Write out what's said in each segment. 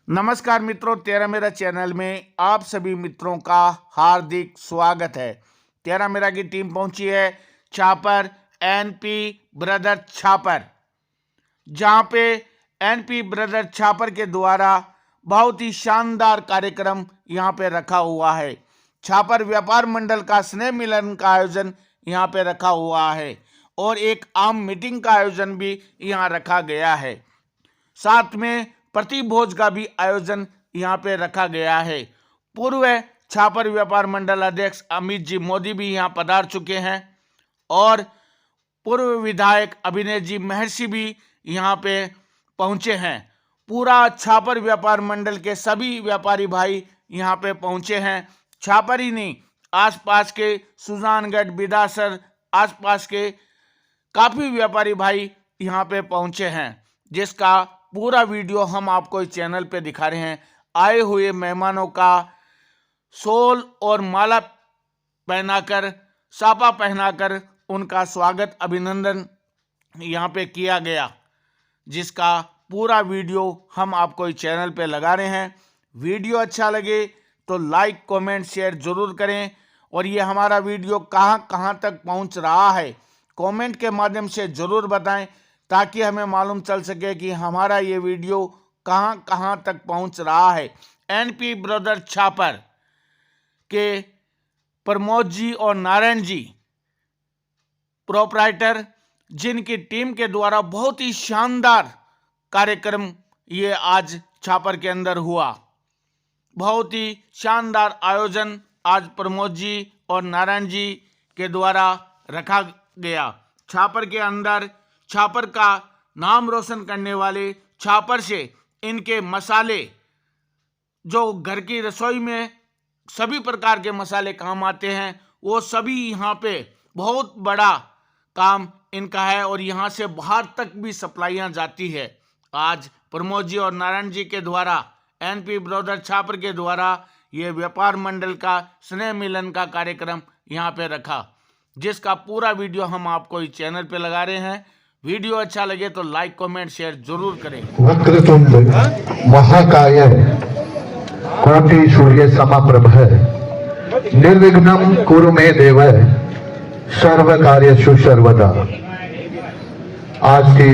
नमस्कार मित्रों, तेरा मेरा चैनल में आप सभी मित्रों का हार्दिक स्वागत है। तेरा मेरा की टीम पहुंची है छापर एनपी ब्रदर छापर, जहां पे एनपी ब्रदर छापर के द्वारा बहुत ही शानदार कार्यक्रम यहां पे रखा हुआ है। छापर व्यापार मंडल का स्नेह मिलन का आयोजन यहां पे रखा हुआ है और एक आम मीटिंग का आयोजन भी यहां रखा गया है। साथ में प्रतिभोज का भी आयोजन यहां पे रखा गया है। पूर्व छापर व्यापार मंडल अध्यक्ष अमित जी मोदी भी यहां पधार चुके हैं और पूर्व विधायक अभिनय जी महर्षि भी यहां पे पहुंचे हैं। पूरा छापर व्यापार मंडल के सभी व्यापारी भाई यहां पे पहुंचे हैं। छापर ही नहीं, आसपास के सुजानगढ़, बिदासर, आसपास के काफी व्यापारी भाई यहां पे पहुंचे हैं, जिसका पूरा वीडियो हम आपको इस चैनल पे दिखा रहे हैं। आए हुए मेहमानों का शॉल और माला पहनाकर, साफा पहनाकर उनका स्वागत, अभिनंदन यहाँ पे किया गया, जिसका पूरा वीडियो हम आपको इस चैनल पे लगा रहे हैं। वीडियो अच्छा लगे तो लाइक, कमेंट, शेयर जरूर करें और ये हमारा वीडियो कहाँ तक पहुँच रहा है कमेंट के माध्यम से जरूर बताएं, ताकि हमें मालूम चल सके कि हमारा ये वीडियो कहाँ तक पहुंच रहा है। एनपी ब्रदर छापर के प्रमोद जी और नारायण जी प्रोपराइटर, जिनकी टीम के द्वारा बहुत ही शानदार कार्यक्रम ये आज छापर के अंदर हुआ। बहुत ही शानदार आयोजन आज प्रमोद जी और नारायण जी के द्वारा रखा गया। छापर के अंदर छापर का नाम रोशन करने वाले, छापर से इनके मसाले जो घर की रसोई में सभी प्रकार के मसाले काम आते हैं, वो सभी यहाँ पे बहुत बड़ा काम इनका है और यहाँ से बाहर तक भी सप्लाइयाँ जाती है। आज प्रमोद जी और नारायण जी के द्वारा, एनपी ब्रदर छापर के द्वारा ये व्यापार मंडल का स्नेह मिलन का कार्यक्रम यहाँ पे रखा, जिसका पूरा वीडियो हम आपको इस चैनल पे लगा रहे हैं। वीडियो अच्छा लगे तो लाइक, कमेंट, शेयर जरूर करें। वक्रतुंड महाकाय कोटि सूर्य समप्रभ निर्विघ्नं कुरु मे देव सर्व कार्येषु सर्वदा। आज की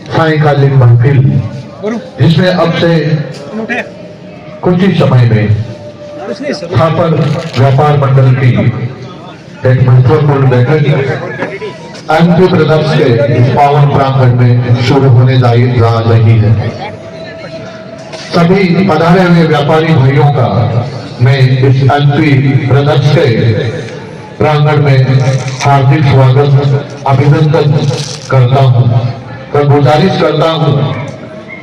सायंकालीन महफिल, जिसमें अब से कुछ ही समय में छापर व्यापार मंडल की एक महत्वपूर्ण बैठक एनपी ब्रदर्स के इस पावन प्रांगण में शुरू होने जा रही है। सभी पधारे हुए व्यापारी भाइयों का मैं इस एनपी ब्रदर्स के प्रांगण में हार्दिक स्वागत, अभिनंदन करता हूं और गुजारिश करता हूं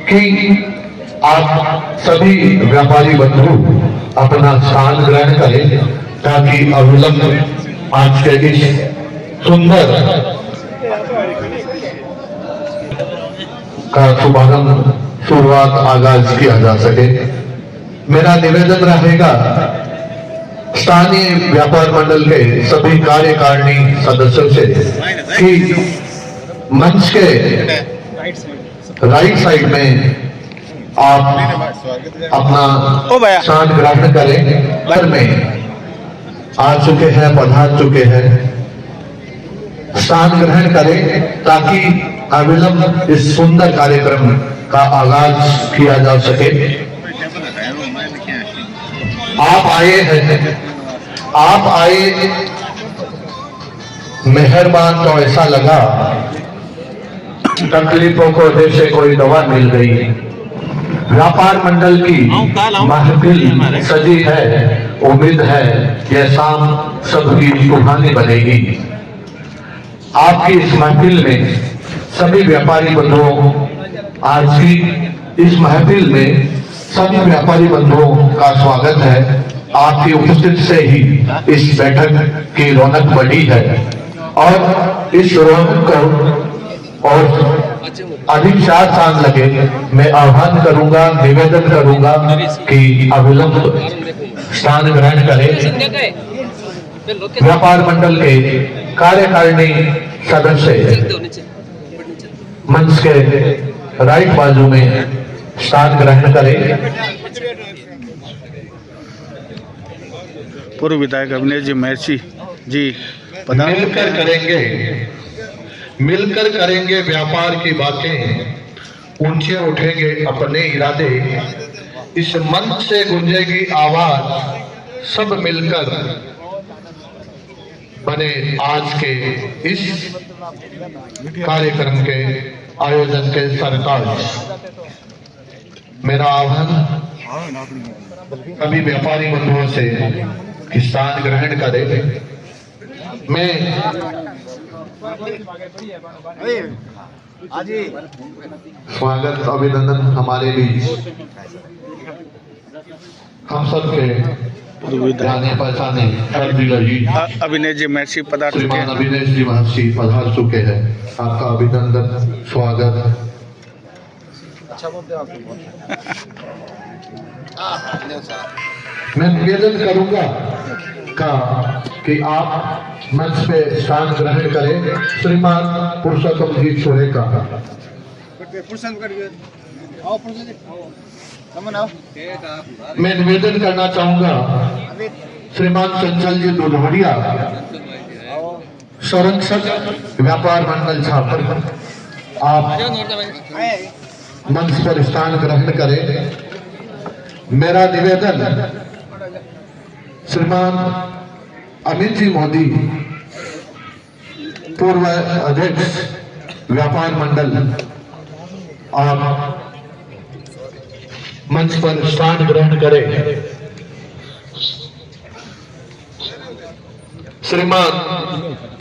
कि आप सभी व्यापारी बंधु अपना स्थान ग्रहण करें, ताकि अविलंब आज के इस सुंदर का शुरुआत आगाज किया जा सके। मेरा निवेदन रहेगा स्थानीय व्यापार मंडल के सभी कार्यकारिणी सदस्यों से कि मंच के राइट साइड में आप अपना स्थान ग्रहण करें। घर में आ चुके हैं, पधार चुके हैं, स्थान ग्रहण करें, ताकि अविलंब इस सुंदर कार्यक्रम का आगाज किया जा सके। आप आए हैं, आप आए मेहरबान, तो ऐसा लगा तकलीफों को जैसे कोई दवा मिल गई। व्यापार मंडल की महफिल सजी है, उम्मीद है यह शाम सबकी सुहानी बनेगी। आपकी इस महफिल में सभी व्यापारी बंधुओं, आज की इस महफिल में सभी व्यापारी बंधुओं का स्वागत है। आपकी उपस्थिति से ही इस बैठक की रौनक बढ़ी है और इस रौनक को और अधिक 4 चांद लगे। मैं आह्वान करूंगा, निवेदन करूंगा कि अविलंब स्थान ग्रहण करें। व्यापार मंडल के कार्यकारिणी सदस्य मंच के राइट बाजू में स्थान ग्रहण करें। पूर्व विधायक अविनेश जी महर्षि जी मिलकर करेंगे व्यापार की बातें, ऊंचे उठेंगे अपने इरादे, इस मंच से गूंजेगी आवाज, सब मिलकर बने आज के इस कार्यक्रम के आयोजन के सरताज। मेरा आह्वान सभी व्यापारी बंधुओं से कि स्थान ग्रहण करें। मैं स्वागत अभिनंदन हमारे बीच हम सब के जाने पहचाने जी अविनेश जी महर्षि पधार चुके श्रीमान हैं। अविनेश जी महर्षि पधार चुके हैं। आपका अभिनंदन स्वागत। मैं निवेदन करूंगा कि आप मंच पे स्थान ग्रहण करें। श्रीमान पुरुषोत्तम जी छोरे का मैं निवेदन करना चाहूंगा, श्रीमान चंचल जी दुधवड़िया संरक्षक व्यापार मंडल छापर, आप मंच पर स्थान ग्रहण करें। मेरा निवेदन श्रीमान अमित जी मोदी पूर्व अध्यक्ष व्यापार मंडल, आप मंच पर स्थान ग्रहण करें। श्रीमान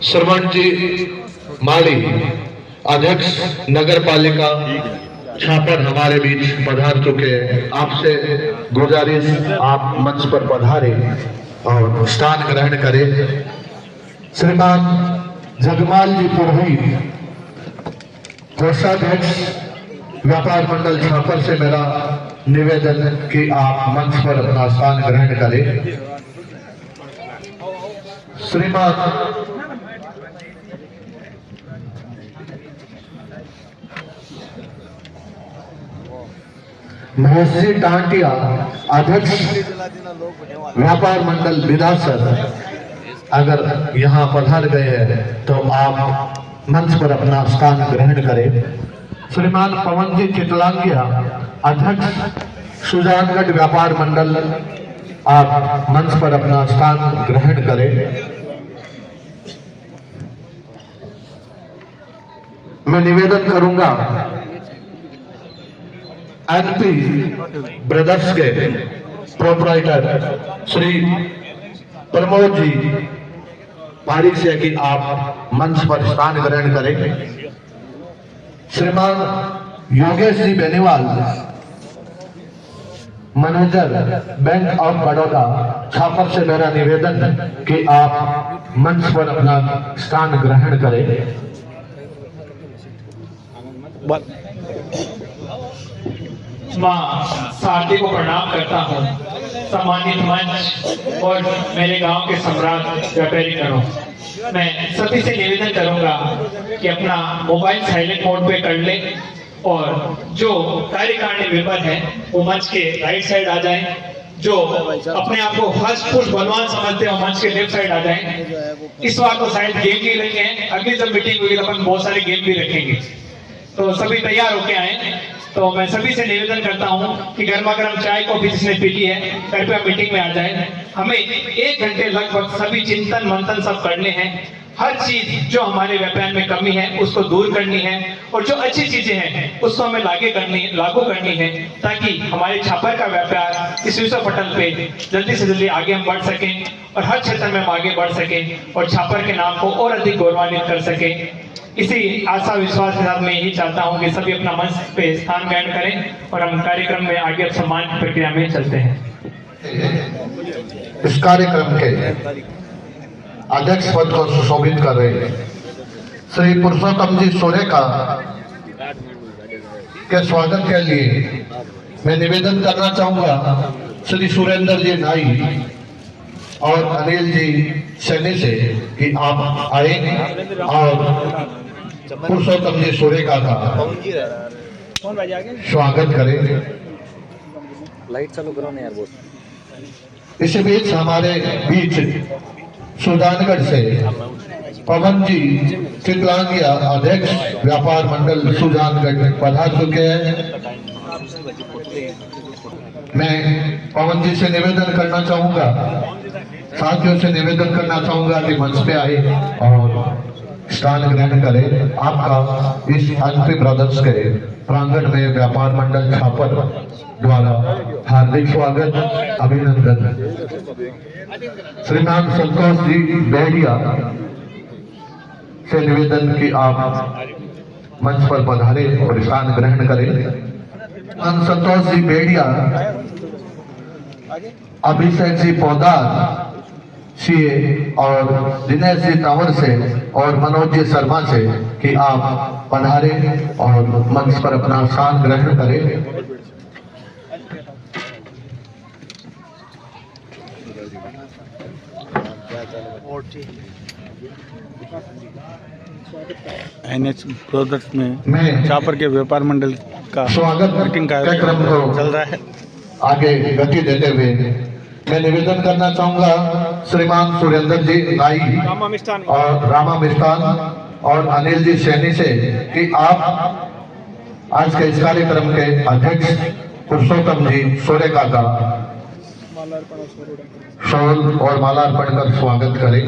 श्रवण जी माली अध्यक्ष नगर पालिका छापर हमारे बीच पधार चुके हैं। आपसे गुजारिश आप मंच पर पधारे और स्थान ग्रहण करें। श्रीमान जगमाल जी पुरोहित कोषाध्यक्ष व्यापार मंडल छापर से मेरा निवेदन कि आप मंच पर अपना स्थान ग्रहण करें। श्रीमान महर्षि टांटिया अध्यक्ष व्यापार मंडल विधासर, अगर यहाँ पधार गए हैं तो आप मंच पर अपना स्थान ग्रहण करें। श्रीमान पवन जी चितलांगिया अध्यक्ष सुजानगढ़ व्यापार मंडल, आप मंच पर अपना स्थान ग्रहण करें। मैं निवेदन करूंगा एनपी ब्रदर्स के प्रोपराइटर श्री प्रमोद जी पारिक से कि आप मंच पर स्थान ग्रहण करें। श्रीमान Yogesh ji Beniwal manager bank of Baroda Chhapar से मेरा निवेदन कि आप मंच पर अपना स्थान ग्रहण करें। मां सारथी को प्रणाम करता हूं। सम्मानित मंच और मेरे गांव के सम्राट व्यापारी करो, मैं सभी से निवेदन करूंगा कि अपना मोबाइल साइलेंट मोड पे कर ले और जो कार्यकारिणी मेंबर है वो मंच के राइट साइड आ जाएं। जो अपने आप को फर्स्ट पुरुष बलवान समझते हो मंच के लेफ्ट साइड आ जाएं। इस बार तो शायद गेम भी रखेंगे, अगली जब मीटिंग हुई तो अपन बहुत सारे गेम भी रखेंगे, तो सभी तैयार होके आए। तो मैं सभी से निवेदन करता हूं कि गर्मा गर्म चाय कॉफी जिसने पी ली है कृपया मीटिंग में आ जाए। हमें 1 घंटे लगभग सभी चिंतन मंथन सब करने हैं। हर चीज जो हमारे व्यापार में कमी है उसको दूर करनी है और जो अच्छी चीजें हैं उसको हमें लागू करनी है, ताकि हमारे छापर का व्यापार इस विश्व पटल पे जल्दी से जल्दी आगे हम बढ़ सकें और हर क्षेत्र में हम आगे बढ़ सकें और छापर के नाम को और अधिक गौरवान्वित कर सकें। इसी आशा विश्वास के साथ मैं यही चाहता हूं कि सभी अपना मंच पे स्थान ग्रहण करें और हम कार्यक्रम में आगे अब सम्मान की प्रक्रिया में चलते हैं। इस कार्यक्रम के अध्यक्ष पद को सुशोभित कर रहे हैं श्री पुरुषोत्तम जी सोरे का के स्वागत के लिए मैं निवेदन करना चाहूंगा श्री सुरेंद्र जी नाई और अनिल जी सैनी से कि आप आए और पुरुषोत्तम जी सोरे का स्वागत करें। लाइट चालू करो ना यार बोस। इस बीच हमारे बीच सुजानगढ़ से पवन जी चितलांगिया अध्यक्ष व्यापार मंडल सुजानगढ़ पधार चुके हैं। मैं पवन जी से निवेदन करना चाहूंगा, साथियों से निवेदन करना चाहूंगा कि मंच पे आए और स्थान ग्रहण करें। आपका इस एनपी ब्रदर्स के प्रांगण में व्यापार मंडल छापर द्वारा हार्दिक स्वागत अभिनंदन। श्रीमान संतोष जी बेड़िया से निवेदन कि आप मंच पर पधारे और स्थान ग्रहण करें। संतोष जी बेड़िया, अभिषेक जी पौदार सीए और दिनेश जी तंवर से और मनोज जी शर्मा से कि आप पधारे और मंच पर अपना स्थान ग्रहण करें। एनएच ब्रदर्स में मैं छापर के व्यापार मंडल का स्वागत मीटिंग का कार्यक्रम को चल रहा है। आगे गति देते हुए मैं निवेदन करना चाहूंगा श्रीमान सुरेंद्र जी नाई और रामा मिष्ठान और अनिल जी सैनी से कि आप आज के इस कार्यक्रम के अध्यक्ष पुरुषोत्तम जी सोरेका का शॉल और मालार्पण कर स्वागत करें।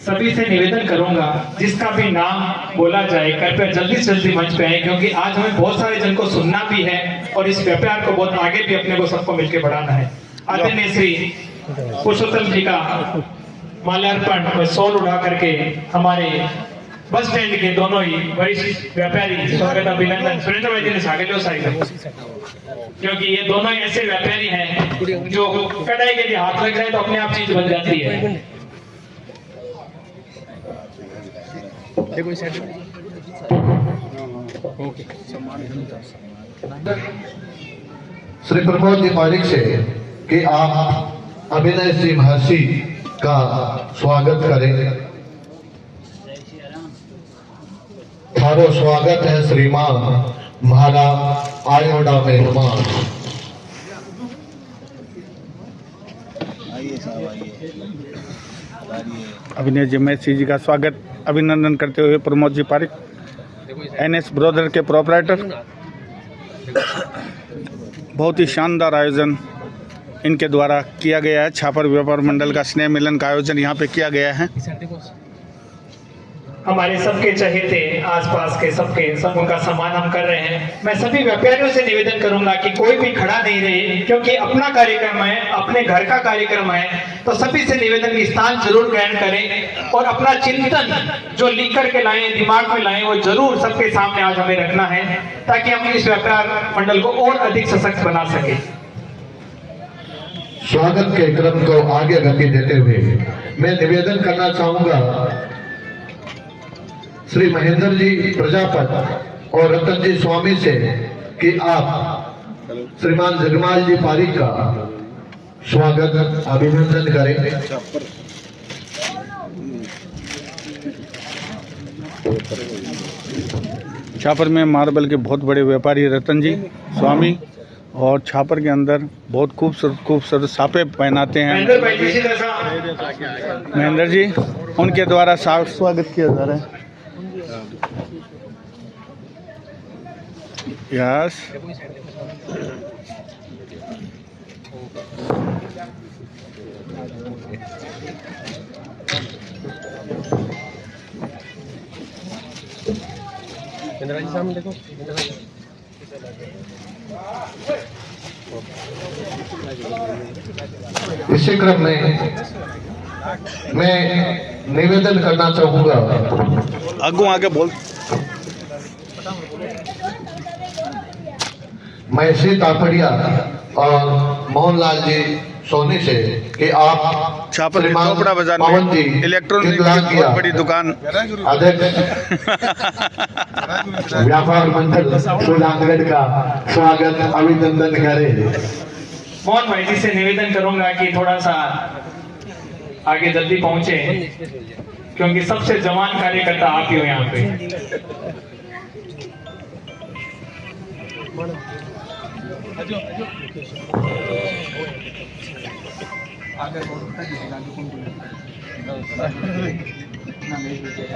सभी से निवेदन करूंगा जिसका भी नाम बोला जाए कृपया जल्दी से जल्दी मंच पे आए, क्योंकि आज हमें बहुत सारे जन को सुनना भी है और इस व्यापार को बहुत आगे भी अपने को सबको मिलकर बढ़ाना है। आदरणीय श्री पुरुषोत्तम जी का माल्यार्पण और शॉल उड़ा करके हमारे बस स्टैंड के दोनों ही वरिष्ठ व्यापारी स्वागत अभिनंदन। सुरेंद्र भाई जी ने सागर लो साइड, क्योंकि ये दोनों ही ऐसे व्यापारी हैं जो कढ़ाई के लिए हाथ लग जाए तो अपने आप चीज बन जाती है। श्री प्रमोद जी मालिक से कि आप अभिनय सिंह महर्षि का स्वागत करें। थारो स्वागत है श्रीमान महारा आयोडा मेहमान। अभिनय जी मैसी जी का स्वागत अभिनंदन करते हुए प्रमोद जी पारिक एनएस ब्रदर के प्रोपराइटर। बहुत ही शानदार आयोजन इनके द्वारा किया गया है। छापर व्यापार मंडल का स्नेह मिलन का आयोजन यहाँ पे किया गया है। हमारे सबके चहेते आसपास के सब उनका सम्मान हम कर रहे हैं। मैं सभी व्यापारियों से निवेदन करूंगा कि कोई भी खड़ा नहीं रहे, क्योंकि अपना कार्यक्रम है, अपने घर का कार्यक्रम है, तो सभी से निवेदन की स्थान जरूर ग्रहण करें और अपना चिंतन जो लिख करके लाएं, दिमाग में लाएं, वो जरूर सबके सामने आज हमें रखना है, ताकि हम इस व्यापार मंडल को और अधिक सशक्त बना सके। स्वागत के क्रम को आगे गति देते हुए मैं निवेदन करना चाहूंगा श्री महेंद्र जी प्रजापत और रतन जी स्वामी से कि आप श्रीमान जगमाल जी पारिक का स्वागत अभिनंदन करें। छापर में मार्बल के बहुत बड़े व्यापारी रतन जी स्वामी और छापर के अंदर बहुत खूबसूरत साफे पहनाते हैं महेंद्र जी, उनके द्वारा स्वागत किया जा रहा है। यस जी सामने देखो। इसी क्रम में मैं निवेदन करना चाहूंगा आगू आगे बोल। महसी तापड़िया और मोहनलाल जी सोनी से कि आप छापर श्रीमान चोपड़ा बाजार पवन में जी इलेक्ट्रॉनिक की चितलांगिया बहुत बड़ी दुकान अध्यक्ष व्यापार मंडल सुजानगढ़ का स्वागत अभिनंदन करें। मोहन भाई जी से निवेदन करूंगा कि थोड़ा सा आगे जल्दी पहुंचे, क्योंकि सबसे जवान कार्यकर्ता आप ही हो यहाँ पे।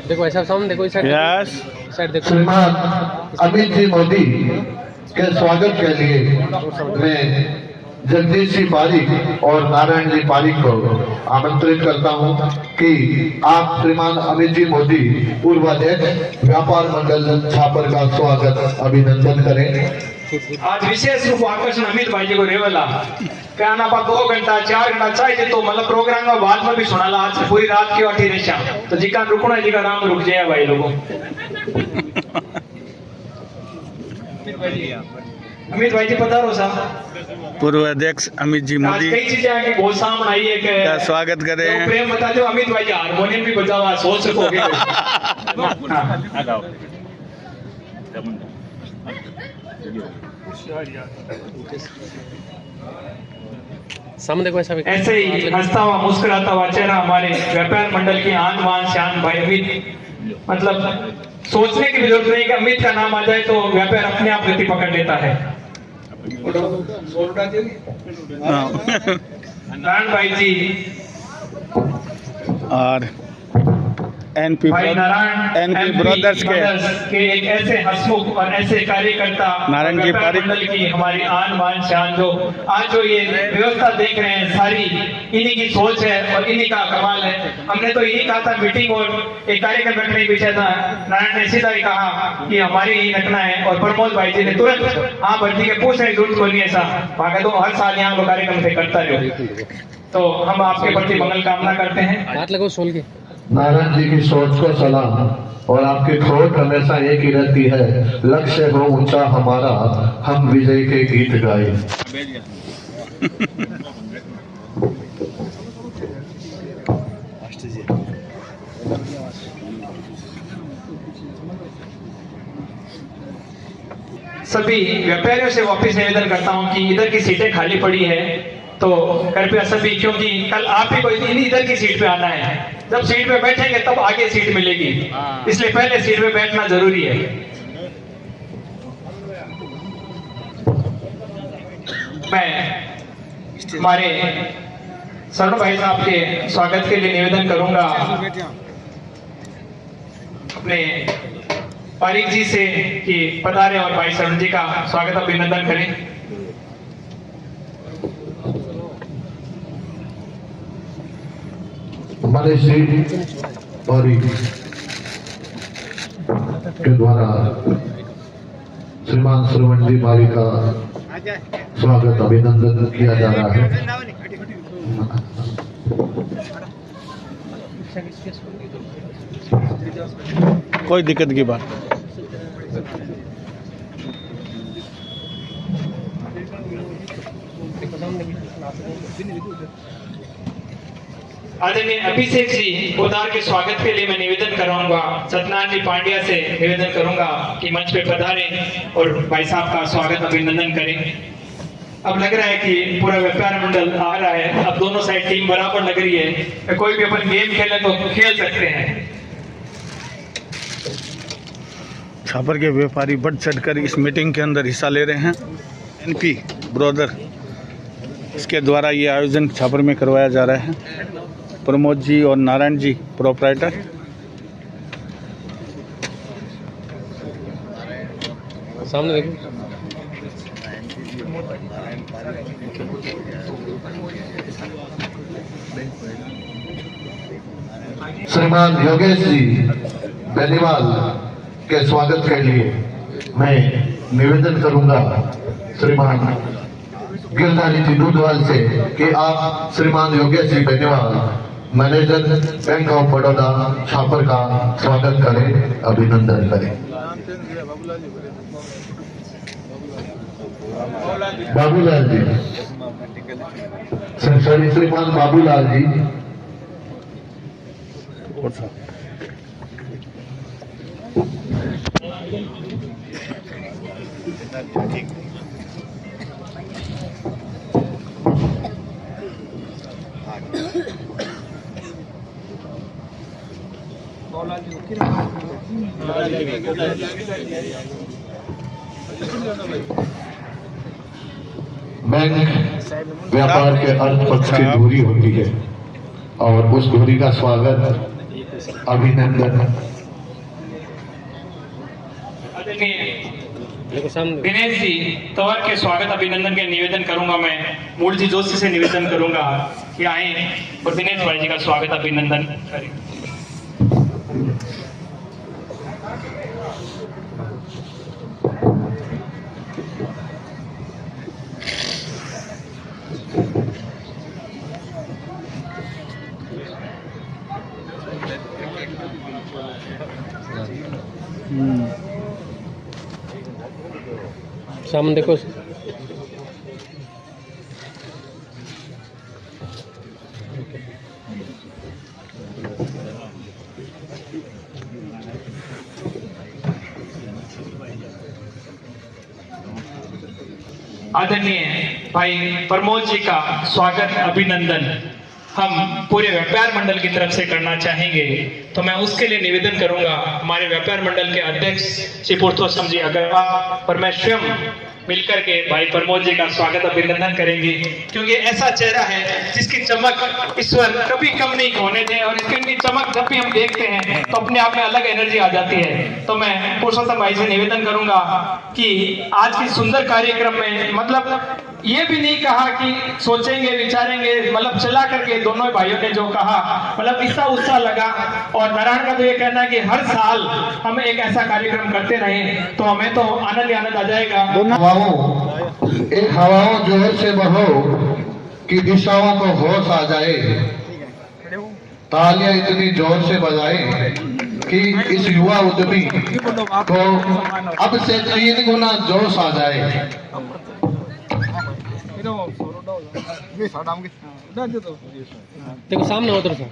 देखो ऐसा सामने देखो, इस साइड यस इस साइड देखो। श्रीमान अमित जी मोदी के स्वागत के लिए मैं जगदीश जी पारिक और नारायण जी पारिक को आमंत्रित करता हूं कि आप श्रीमान अमित जी मोदी पूर्व अध्यक्ष व्यापार मंडल छापर का स्वागत अभिनंदन करें। आज विशेष रूप आकर्षण अमित भाई जी को रेवला क्या ना पा 2 घंटा 4 घंटा चाहिए तो मतलब प्रोग्राम का बाद में भी सुनाला। आज पूरी रात की वाठी रेशा तो जिका रुकना है जिका नाम रुक जाए भाई लोगों। अमित भाई जी पधारो साहब। पूर्व अध्यक्ष अमित जी आज मोदी कई चीजें आगे बहुत सामने आई है कि का स्वागत कर रहे तो हैं। प्रेम बता दो अमित भाई जी हारमोनियम भी बजावा सोच सकोगे। सामने देखो ऐसा। ऐसे ही हंसता हुआ मुस्कुराता हुआ चेहरा हमारे व्यापार मंडल की आन बान शान भाई अमित। मतलब सोचने की भी जरूरत नहीं कि अमित का नाम आ जाए तो व्यापार अपने आप गति पकड़ लेता है। नारायण भाई जी और एनपी भाई नारायण ब्रदर्स के एक ऐसे हंसमुख और ऐसे कार्यकर्ता नारायण जी व्यापार पारिक मंडल की हमारी आन बान शान जो आज जो ये व्यवस्था देख रहे हैं सारी इन्हीं की सोच है और इन्हीं का कमाल है। हमने तो यही कहा था मीटिंग और एक कार्यक्रम रखने के पीछे था। नारायण ने सीधा ही कहा कि हमारे यही रखना है और प्रमोद भाई जी ने तुरंत हाँ भर्ती के पूछने की जरूरत को नहीं ऐसा भागा तो हर साल यहाँ कार्यक्रम से करता रहे। तो हम आपके प्रति मंगल कामना करते हैं। हाथ लगो सोल के। नारायण जी की सोच को सलाम और आपकी खोट हमेशा एक ही रहती है, लक्ष्य हो ऊंचा हमारा, हम विजय के गीत गाए। सभी व्यापारियों से वापस निवेदन करता हूं कि इधर की सीटें खाली पड़ी है तो कृपया सभी, क्योंकि कल आप ही को इधर की सीट पे आना है। जब सीट पे बैठेंगे तब आगे सीट मिलेगी, इसलिए पहले सीट पे बैठना जरूरी है। मैं हमारे शरण भाई साहब के स्वागत के लिए निवेदन करूंगा अपने पारिक जी से कि पधारे और भाई शरण जी का स्वागत अभिनंदन करें। हमारे श्री पारिक के द्वारा श्रीमान श्रवण जी पारिक का स्वागत अभिनंदन किया जा रहा है। कोई दिक्कत की बात। आदरणीय अभिषेक जी पोदार के स्वागत के लिए मैं निवेदन कराऊंगा, सत्यनारायण जी पांड्या से निवेदन करूंगा कि मंच पे पधारें और भाई साहब का स्वागत अभिनंदन करें। अब लग रहा है कि पूरा व्यापार मंडल आ रहा है, अब दोनों साइड टीम बराबर लग रही है। कोई भी अपन गेम खेले तो खेल सकते हैं। छापर के व्यापारी बढ़ चढ़कर इस मीटिंग के अंदर हिस्सा ले रहे हैं। एनपी ब्रदर इसके द्वारा ये आयोजन छापर में करवाया जा रहा है। प्रमोद जी और नारायण जी प्रोपराइटर। सामने देखो। श्रीमान योगेश जी बेनीवाल के स्वागत के लिए मैं निवेदन करूंगा श्रीमान गिरधारी जी दूधवाल से कि आप श्रीमान Yogesh ji Beniwal manager bank of Baroda Chhapar का स्वागत करें, अभिनंदन करें। बाबूलाल जी, श्रीमान बाबूलाल जी। बैंक व्यापार के अर्थ पक्ष की धुरी होती है और उस धुरी का स्वागत, अभिनंदन। देखो सामने दिनेश जी तंवर के स्वागत अभिनंदन के निवेदन करूंगा। मैं मूल जी जोशी से निवेदन करूंगा कि आए और दिनेश भाई जी का स्वागत अभिनंदन करें। सामने देखो। आदरणीय भाई प्रमोद जी का स्वागत अभिनंदन हम पूरे व्यापार मंडल की तरफ से करना चाहेंगे। तो मैं उसके लिए निवेदन करूंगा हमारे व्यापार मंडल के अध्यक्ष श्री पुरुषोत्तम जी अग्रवाल और मैं स्वयं मिलकर के भाई प्रमोद जी का स्वागत अभिनंदन करेंगे, क्योंकि ऐसा चेहरा है जिसकी चमक ईश्वर कभी कम नहीं होने दे और इसकी चमक जब भी हम देखते हैं तो अपने आप में अलग एनर्जी आ जाती है। तो मैं पुरुषोत्तम भाई से निवेदन करूंगा कि आज की सुंदर कार्यक्रम में मतलब ये भी नहीं कहा कि सोचेंगे विचारेंगे, मतलब चला करके दोनों भाइयों ने जो कहा मतलब इतना उत्साह लगा। और नारायण का तो ये कहना है कि हर साल हम एक ऐसा कार्यक्रम करते रहे तो हमें तो आनंद ही आनंद आ जाएगा। एक हवाओं जोर से बहो कि दिशाओं को होश आ जाए, तालियां इतनी जोर से बजाए कि इस युवा उद्यमी को अब से 3 गुना जोश आ जाए। देखो सामने उधर से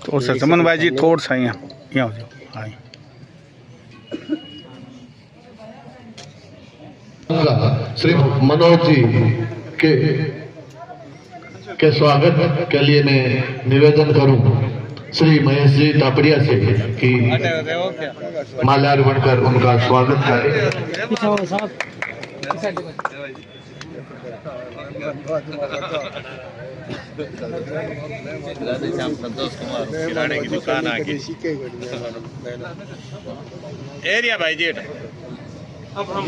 तो समन भाई जी थोड़ा सा यहाँ हो जाओ। हाँ श्री मनोज जी के स्वागत के लिए मैं निवेदन करूं श्री महेश जी तापड़िया से कि माल्यार्पण कर उनका स्वागत करें। संतोष कुमार किराने की दुकान आगे एरिया भाई जी। अब हम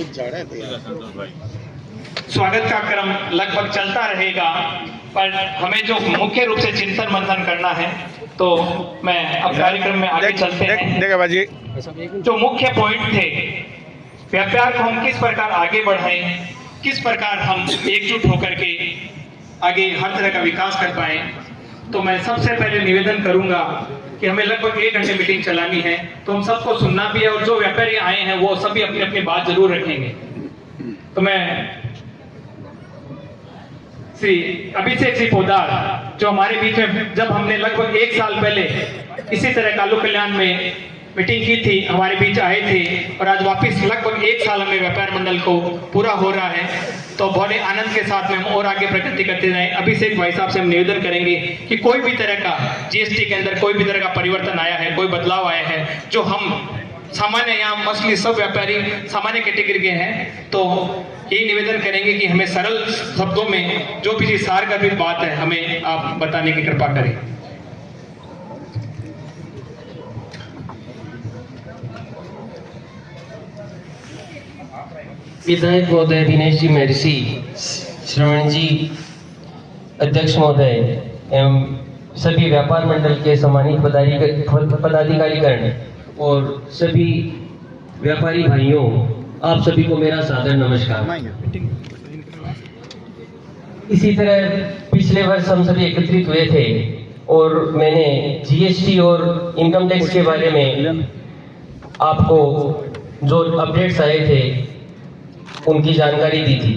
स्वागत का क्रम लगभग चलता रहेगा, पर हमें जो मुख्य रूप से चिंतन मंथन करना है तो मैं अब कार्यक्रम में आगे चलते हैं। देखा भाई जी जो मुख्य पॉइंट थे, व्यापार को हम किस प्रकार आगे बढ़ाएं, किस प्रकार हम एकजुट होकर के आगे हर तरह का विकास कर पाए। तो मैं सबसे पहले निवेदन करूंगा कि हमें लगभग 1 घंटे मीटिंग चलानी है, तो हम सबको सुनना भी है और जो व्यापारी आए हैं वो सभी अपनी अपनी बात जरूर रखेंगे। तो मैं श्री अभिषेक जी पोदार जो हमारे बीच में जब हमने लगभग 1 साल पहले इसी तरह कालू कल्याण में मीटिंग की थी, हमारे बीच आए थे और आज वापस लगभग 1 साल हमें व्यापार मंडल को पूरा हो रहा है। तो बड़े आनंद के साथ में हम और आगे प्रगति करते रहें। अभिषेक भाई साहब से हम निवेदन करेंगे कि कोई भी तरह का जीएसटी के अंदर कोई भी तरह का परिवर्तन आया है, कोई बदलाव आया है, जो हम सामान्य यहाँ मछली सब व्यापारी सामान्य कैटेगरी के हैं, तो यही निवेदन करेंगे कि हमें सरल शब्दों में जो भी सार गर्भित बात है हमें आप बताने की कृपा करें। विधायक महोदय दिनेश जी मेरसी, श्रवण जी अध्यक्ष महोदय एवं सभी व्यापार मंडल के सम्मानित पदाधिकारीगण और सभी व्यापारी भाइयों, आप सभी को मेरा सादर नमस्कार। इसी तरह पिछले वर्ष हम सभी एकत्रित हुए थे और मैंने जीएसटी और इनकम टैक्स के बारे में आपको जो अपडेट्स आए थे उनकी जानकारी दी थी।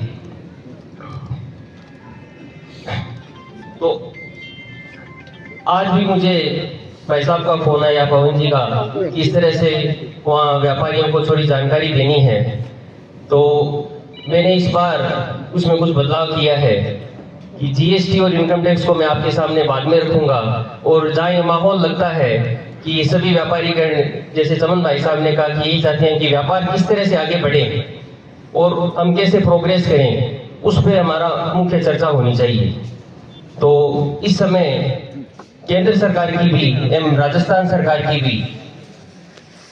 तो आज भी मुझे भाई साहब का फोन आया, पवन जी का, इस तरह से वहाँ व्यापारियों को थोड़ी जानकारी देनी है। तो मैंने इस बार उसमें कुछ बदलाव किया है कि जीएसटी और इनकम टैक्स को मैं आपके सामने बाद में रखूंगा, और जहाँ ये माहौल लगता है कि सभी व्यापारीगण, जैसे चमन भाई साहब ने कहा कि यही चाहते हैं कि व्यापार किस तरह से आगे बढ़े और हम कैसे प्रोग्रेस करें, उस पर हमारा मुख्य चर्चा होनी चाहिए। तो इस समय केंद्र सरकार की भी एवं राजस्थान सरकार की भी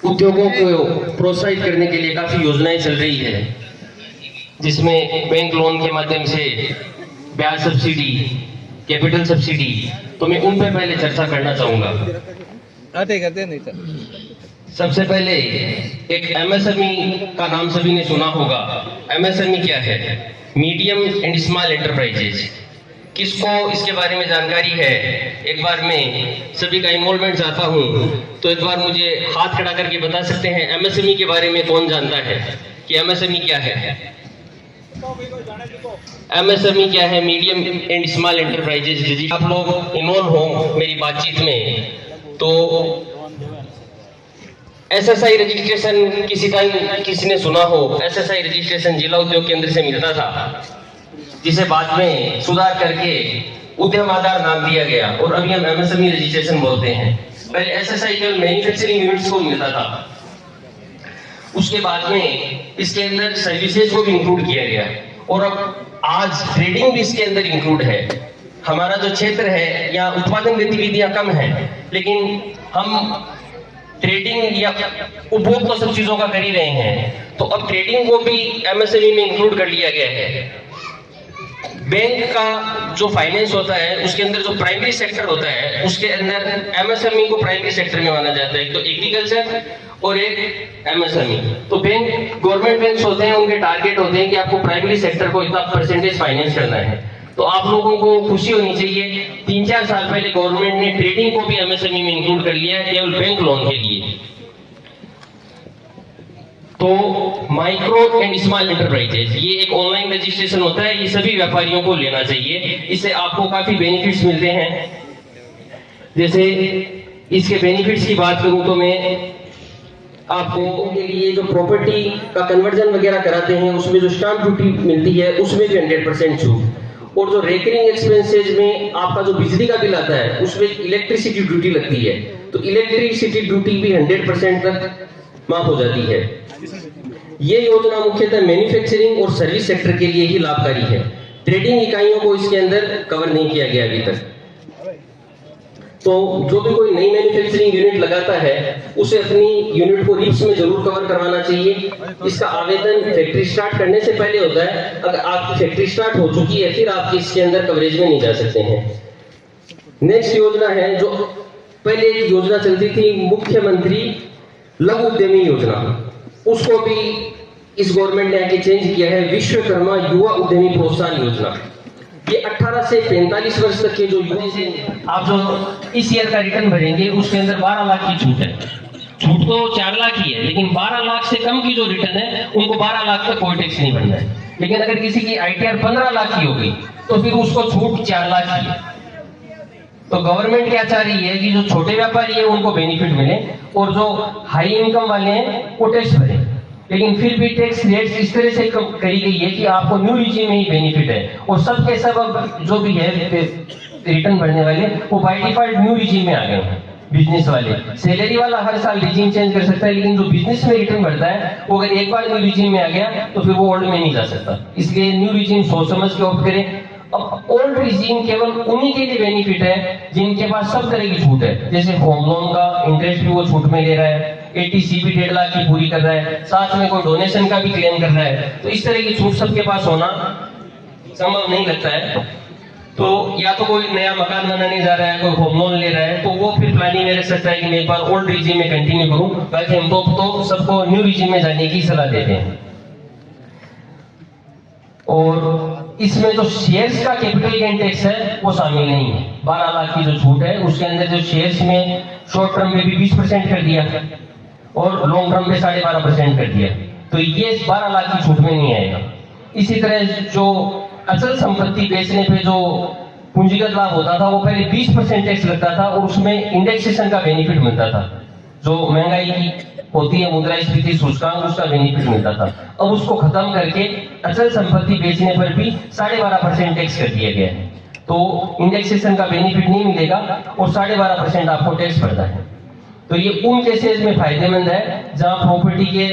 उद्योगों को प्रोत्साहित करने के लिए काफी योजनाएं चल रही है, जिसमें बैंक लोन के माध्यम से ब्याज सब्सिडी, कैपिटल सब्सिडी, तो मैं उन पर पहले चर्चा करना चाहूंगा। सबसे पहले एक एमएसएमई का नाम सभी ने सुना होगा। एमएसएमई क्या है? Medium and small enterprises. किसको इसके बारे में जानकारी है? एक बार मैं सभी का इन्वॉल्वमेंट चाहता हूं, तो एक बार मुझे हाथ खड़ा करके बता सकते हैं एमएसएमई के बारे में कौन जानता है कि एमएसएमई क्या है? एमएसएमई क्या है? Medium and small enterprises. यदि आप लोग इन्वॉल्व हो मेरी बातचीत में, तो एसएसआई रजिस्ट्रेशन किसी टाइम किसी ने सुना हो, एसएसआई रजिस्ट्रेशन जिला उद्योग केंद्र से मिलता था, जिसे बाद में सुधार करके उद्यम आधार नाम दिया गया और अभी हम एमएसएमई रजिस्ट्रेशन बोलते हैं। पहले एसएसआई केवल मैन्युफैक्चरिंग यूनिट्स को मिलता था, उसके बाद में इसके अंदर सर्विसेज को भी इंक्लूड किया गया, और अब आज ट्रेडिंग भी इसके अंदर इंक्लूड है। हमारा जो क्षेत्र है यहाँ उत्पादन गतिविधियां कम है, लेकिन हम ट्रेडिंग या उपभोग तो सब चीजों का कर ही रहे हैं, तो अब ट्रेडिंग को भी एमएसएमई में इंक्लूड कर लिया गया है। बैंक का जो फाइनेंस होता है उसके अंदर जो प्राइमरी सेक्टर होता है उसके अंदर एमएसएमई को प्राइमरी सेक्टर में माना जाता है, तो एग्रीकल्चर और एक एमएसएमई। तो बैंक, गवर्नमेंट बैंक होते हैं, उनके टारगेट होते हैं कि आपको प्राइमरी सेक्टर को इतना परसेंटेज फाइनेंस करना है। तो आप लोगों को खुशी होनी चाहिए, 3-4 साल पहले गवर्नमेंट ने ट्रेडिंग को भी एमएसएमई में इंक्लूड कर लिया है, केवल बैंक लोन के लिए। तो माइक्रो एंड स्मॉल एंटरप्राइजेज, ये एक ऑनलाइन रजिस्ट्रेशन होता है, ये सभी व्यापारियों को लेना चाहिए। इससे आपको काफी बेनिफिट्स मिलते हैं। जैसे इसके बेनिफिट्स की बात करूं तो मैं आपको के लिए जो प्रॉपर्टी का कन्वर्जन वगैरह कराते हैं उसमें जो स्टाम्प ड्यूटी मिलती है उसमें भी 100% छूट, और जो रेकरिंग एक्सपेंसेज में आपका जो बिजली का बिल आता है उसमें इलेक्ट्रिसिटी ड्यूटी लगती है, तो इलेक्ट्रिसिटी ड्यूटी भी 100% तक माफ हो जाती है। ये योजना मुख्यतः मैन्युफैक्चरिंग और सर्विस सेक्टर के लिए ही लाभकारी है। ट्रेडिंग इकाइयों को इसके अंदर कवर नहीं किया गया अभी तक। तो जो भी कोई नई मैन्युफैक्चरिंग यूनिट लगाता है उसे अपनी यूनिट को रिप्स में जरूर कवर करवाना चाहिए। इसका आवेदन फैक्ट्री स्टार्ट करने से पहले होता है। अगर आपकी फैक्ट्री स्टार्ट हो चुकी है फिर आप इसके अंदर कवरेज में नहीं जा सकते हैं। नेक्स्ट योजना है, जो पहले एक योजना चलती थी मुख्यमंत्री लघु उद्यमी योजना, उसको भी इस गवर्नमेंट ने आके चेंज किया है, विश्वकर्मा युवा उद्यमी प्रोत्साहन योजना। ये 18 से 45 वर्ष तक के जो युवा से आप जो इस ईयर का रिटर्न भरेंगे उसके अंदर 12 लाख की छूट है। छूट तो 4 लाख ही है, लेकिन 12 लाख से कम की जो रिटर्न है उनको 12 लाख तक कोई टैक्स नहीं भरना है। लेकिन अगर किसी की आईटीआर 15 लाख की होगी तो फिर उसको छूट 4 लाख की है। तो गवर्नमेंट क्या चाह रही है कि जो छोटे व्यापारी है उनको बेनिफिट मिले और जो हाई इनकम वाले हैं वो टैक्स भरे, लेकिन फिर भी टैक्स रेट इस तरह से करी गई है कि आपको न्यू रिजीम में ही बेनिफिट है, और सबके सब अब जो भी है रिटर्न भरने वाले वो बाय डिफॉल्ट न्यू रिजीम में आ गए हैं। बिजनेस वाले, सैलरी वाला हर साल रिजीम चेंज कर सकता है, लेकिन जो बिजनेस में रिटर्न भरता है वो अगर एक बार न्यू रिजीम में आ गया तो फिर वो ओल्ड में नहीं जा सकता। इसलिए न्यू रिजीम सोच समझ के ऑप्ट करें। अब ओल्ड रिजीम केवल उन्हीं के लिए बेनिफिट है जिनके पास सब तरह की छूट है, जैसे होम लोन का इंटरेस्ट भी वो छूट में ले रहा है, एटीसी भी 1.5 लाख की पूरी कर रहा है, साथ में कोई डोनेशन का भी क्लेम कर रहा है। तो इस तरह की छूट सबके पास होना संभव नहीं लगता है। तो या तो कोई नया मकान बनाने जा रहा है, कोई होम लोन ले रहा है, तो वो फिर प्लानिंग में रख सकता है कि मैं एक बार ओल्ड रिजीम में कंटिन्यू करूं। बाकी हम तो सबको न्यू रिजीम में जाने की सलाह देते हैं। और इसमें जो शेयर्स का कैपिटल गेन टैक्स है वो शामिल नहीं है। 12 लाख की जो छूट है उसके अंदर जो शेयर्स में शॉर्ट टर्म में भी 20% कर दिया और लॉन्ग टर्म में 12.5% कर दिया, तो ये 12 लाख की छूट में नहीं आएगा। इसी तरह जो अचल संपत्ति बेचने पे जो पूंजीगत लाभ होता था वो पहले 20% टैक्स लगता था और उसमें इंडेक्सेशन का बेनिफिट मिलता था। जो महंगाई की होती है मुद्रास्फीति सूचकांक, उसका बेनिफिट मिलता था। अब उसको खत्म करके अचल संपत्ति बेचने पर भी 12.5% टैक्स कर दिया गया है। तो इंडेक्सेशन का बेनिफिट नहीं मिलेगा और 12.5% आपको टैक्स पड़ता है। तो ये उन केसेस में फायदेमंद है जहां प्रॉपर्टी के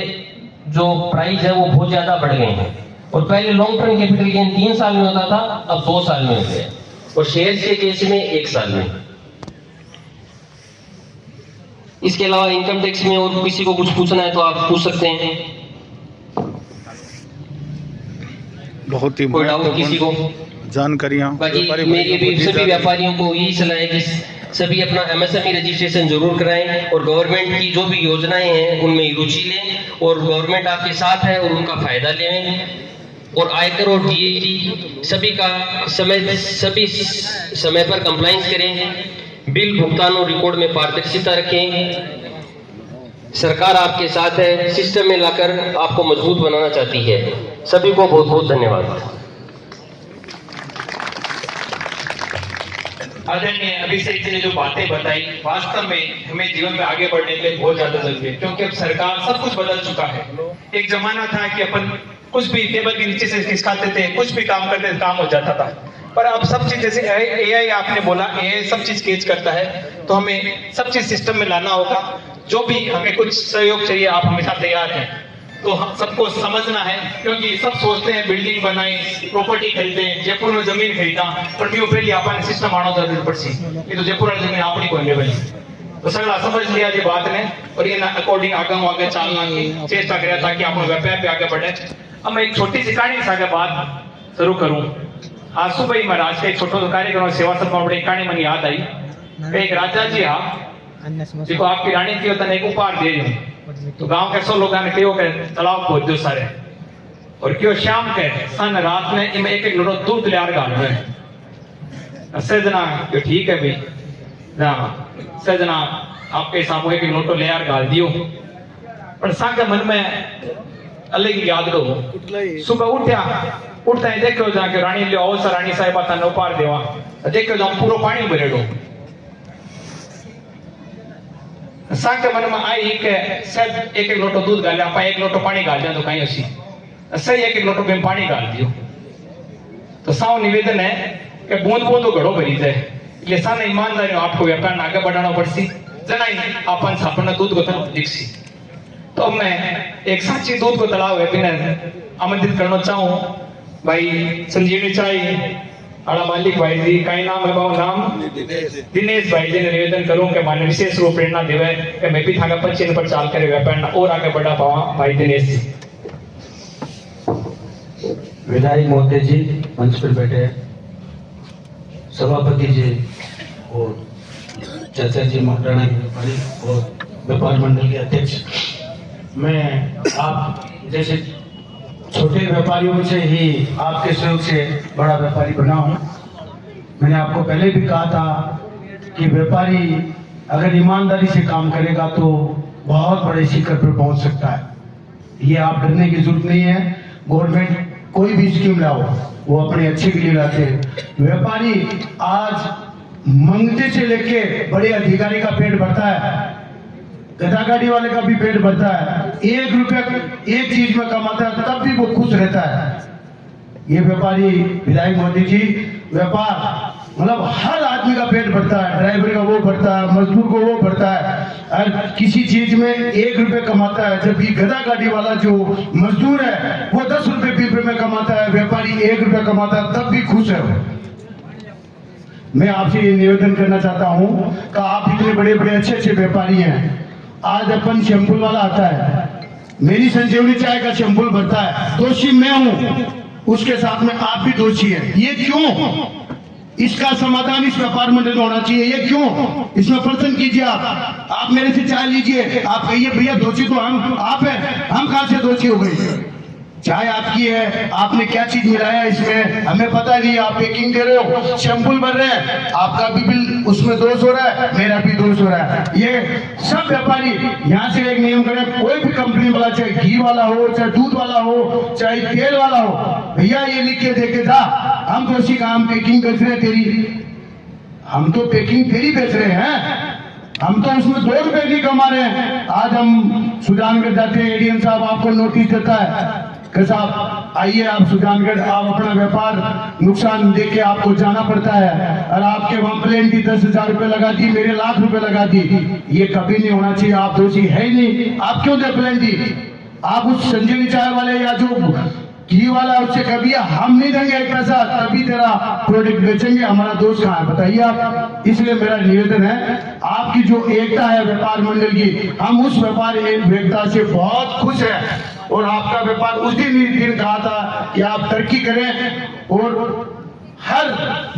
जो प्राइस है वो बहुत ज्यादा बढ़ गए हैं, और पहले लॉन्ग टर्म कैपिटल गेन 3 साल में होता था, अब 2 साल में हो गया, और शेयर के केस में 1 साल में। इसके अलावा इनकम टैक्स में और किसी को कुछ पूछना है तो आप पूछ सकते हैं। बहुत ही कोई डाउट किसी को? जानकारियां। बाकी मेरी भी सभी व्यापारियों को यही सलाह है कि सभी अपना MSME रजिस्ट्रेशन जरूर कराएं और गवर्नमेंट की जो भी योजनाएं हैं उनमें रुचि लें, और गवर्नमेंट आपके साथ है और उनका फायदा लें, और आयकर और DAT सभी का सभी समय पर कंप्लाइंस करें, बिल भुगतान और रिकॉर्ड में पारदर्शिता रखें। सरकार आपके साथ है, सिस्टम में लाकर आपको मजबूत बनाना चाहती है। सभी को बहुत बहुत धन्यवाद। आदरणीय अभिषेक जी ने जो बातें बताई, वास्तव में हमें जीवन में आगे बढ़ने के लिए बहुत ज्यादा जरूरी है, क्योंकि अब सरकार सब कुछ बदल चुका है। एक जमाना था कि अपन कुछ भी टेबल के नीचे से खिसकाते थे, कुछ भी काम करते थे, काम हो जाता था। पर अब सब चीज, जैसे AI आपने बोला, AI सब चीज कैच करता है, तो हमें सब चीज सिस्टम में लाना होगा। जो भी हमें कुछ सहयोग चाहिए, आप हमेशा तैयार हैं। तो हम सबको समझना है, क्योंकि सब सोचते हैं बिल्डिंग बनाई, प्रॉपर्टी खरीदे, जयपुर में जमीन खरीदा, पर मैं पहले आपने सिस्टम आना जरूर पड़सी। ये तो जयपुर में जमीन आपनी कोई नहीं बनी, तो सगला समझ लिया जी बात ने, और ये अकॉर्डिंग आगे चलना की चेष्टा करें ताकि आप व्यापार पे आगे बढ़े। अब मैं एक छोटी सी कहानी से आगे बात शुरू करूं। आज सुबह ही महाराज का एक छोटा सा कार्यक्रम सेवा सभा में एक कहानी मन याद आई। एक राजा जी जिसको आपकी रानी थी होता एक उपहार दे दूं, तो गांव के 100 लोगों ने कहो के तालाब खोद दो सारे, और क्यों शाम के सन रात में इनमें एक लोटो दूध ले गाल रहे सजना, तो ठीक है भाई ना सजना, आपके सामने एक लोटो ले गाल दियो। पर सांगे मन में अलग याद करो। सुबह उठता है देखो जाके रानी ले आओ, रानी साहिबा था उपहार देवा, देखो जाओ पूरा पानी भरेडो। सांगे मन में आई के शायद एक लोटो दूध गाल, आप एक लोटो पानी गाल दिया तो कहीं अच्छी सही एक लोटो में पानी गाल दियो। तो साव निवेदन है कि बूंद बूंद घड़ो भरी जाए, इसलिए साने ईमानदारी आपको व्यापार आगे बढ़ाना पड़सी, जना ही अपन सापन दूध को दिखसी। तो मैं एक साची दूध को तालाब है बिना आमंत्रित करना चाहूँ भाई संजीवनी चाय आड़ा मालिक भाई जी, कई नाम है बाबू नाम दिनेश भाई जी ने निवेदन करूं कि माने विशेष रूप प्रेरणा देवे कि मैं भी थाका पश्चिम पर चाल करे व्यापार और आगे बढ़ा पावा। भाई दिनेश जी। विधायक महोदय जी मंच पर बैठे, सभापति जी और चाचा जी महाराणा के व्यापारी और व्यापार मंडल के अध्यक्ष, मैं आप जैसे छोटे व्यापारियों से ही आपके सहयोग से बड़ा व्यापारी बना हूँ। मैंने आपको पहले भी कहा था कि व्यापारी अगर ईमानदारी से काम करेगा तो बहुत बड़े शिखर पर पहुंच सकता है। ये आप डरने की जरूरत नहीं है। गवर्नमेंट कोई भी स्कीम लाओ वो अपने अच्छे के लिए लाते हैं। व्यापारी आज मंगते से लेके बड़े अधिकारी का पेट भरता है, गधा गाड़ी वाले का भी पेट भरता है, 1 रुपया एक चीज में कमाता है तब भी वो खुश रहता है। ये व्यापारी विधायक मोदी जी, व्यापार मतलब हर आदमी का पेट भरता है, ड्राइवर का वो भरता है, मजदूर को वो भरता है, हर किसी चीज में 1 रुपये कमाता है, जबकि गधा गाड़ी वाला जो मजदूर है वो 10 रुपये 20 रुपये में कमाता है, व्यापारी 1 रुपया कमाता है तब भी खुश है वो। मैं आपसे ये निवेदन करना चाहता हूँ कि आप इतने बड़े बड़े अच्छे अच्छे व्यापारी हैं, आज अपन शैम्पुल वाला आता है, मेरी संजीवनी चाय का शैम्पुल भरता है, दोषी मैं हूं, उसके साथ में आप भी दोषी हैं। ये क्यों? इसका समाधान इस व्यापार मंडल में होना चाहिए। ये क्यों? इसमें प्रश्न कीजिए। आप मेरे से चाय लीजिए, आप कहिए भैया दोषी तो हम आप हैं, हम कहां से दोषी हो गए? चाय आपकी है, आपने क्या चीज मिलाया इसमें हमें पता नहीं। आप पैकिंग दे रहे हो, शैम्पुल भर रहे हैं, आपका भी बिल उसमें दोष हो रहा है, मेरा भी दोष हो रहा है। ये सब व्यापारी यहाँ से एक नियम करें, कोई भी कंपनी वाला, चाहे घी वाला हो, चाहे दूध वाला हो, चाहे तेल वाला हो, भैया ये लिख के देके था हम दोषी का, हम पैकिंग बेच रहे हैं तेरी, हम तो पैकिंग तेरी बेच रहे हैं, हम तो उसमें 2 रुपए नहीं कमा रहे हैं। आज हम सुजानगढ़ जाते हैं, ADM साहब आपको नोटिस देता है कि साहब आइए आप सुजानगढ़, आप अपना व्यापार नुकसान देख के आपको जाना पड़ता है, और आपके वहां प्लेंटी 10,000 रुपए लगा दी, मेरे लाख रुपए लगा दी। ये कभी नहीं होना चाहिए। आप दोषी है ही नहीं, आप क्यों दे प्लेंटी? आप उस संजीवनी चाय वाले या जो घी वाला उससे कभी हम नहीं देंगे एक पैसा, तभी तेरा प्रोडक्ट बेचेंगे। हमारा दोस्त कहाँ है बताइए आप। इसलिए मेरा निवेदन है, आपकी जो एकता है व्यापार मंडल की, हम उस व्यापार एकता से बहुत खुश हैं। और आपका व्यापार उस दिन कहा था कि आप तरक्की करें, और हर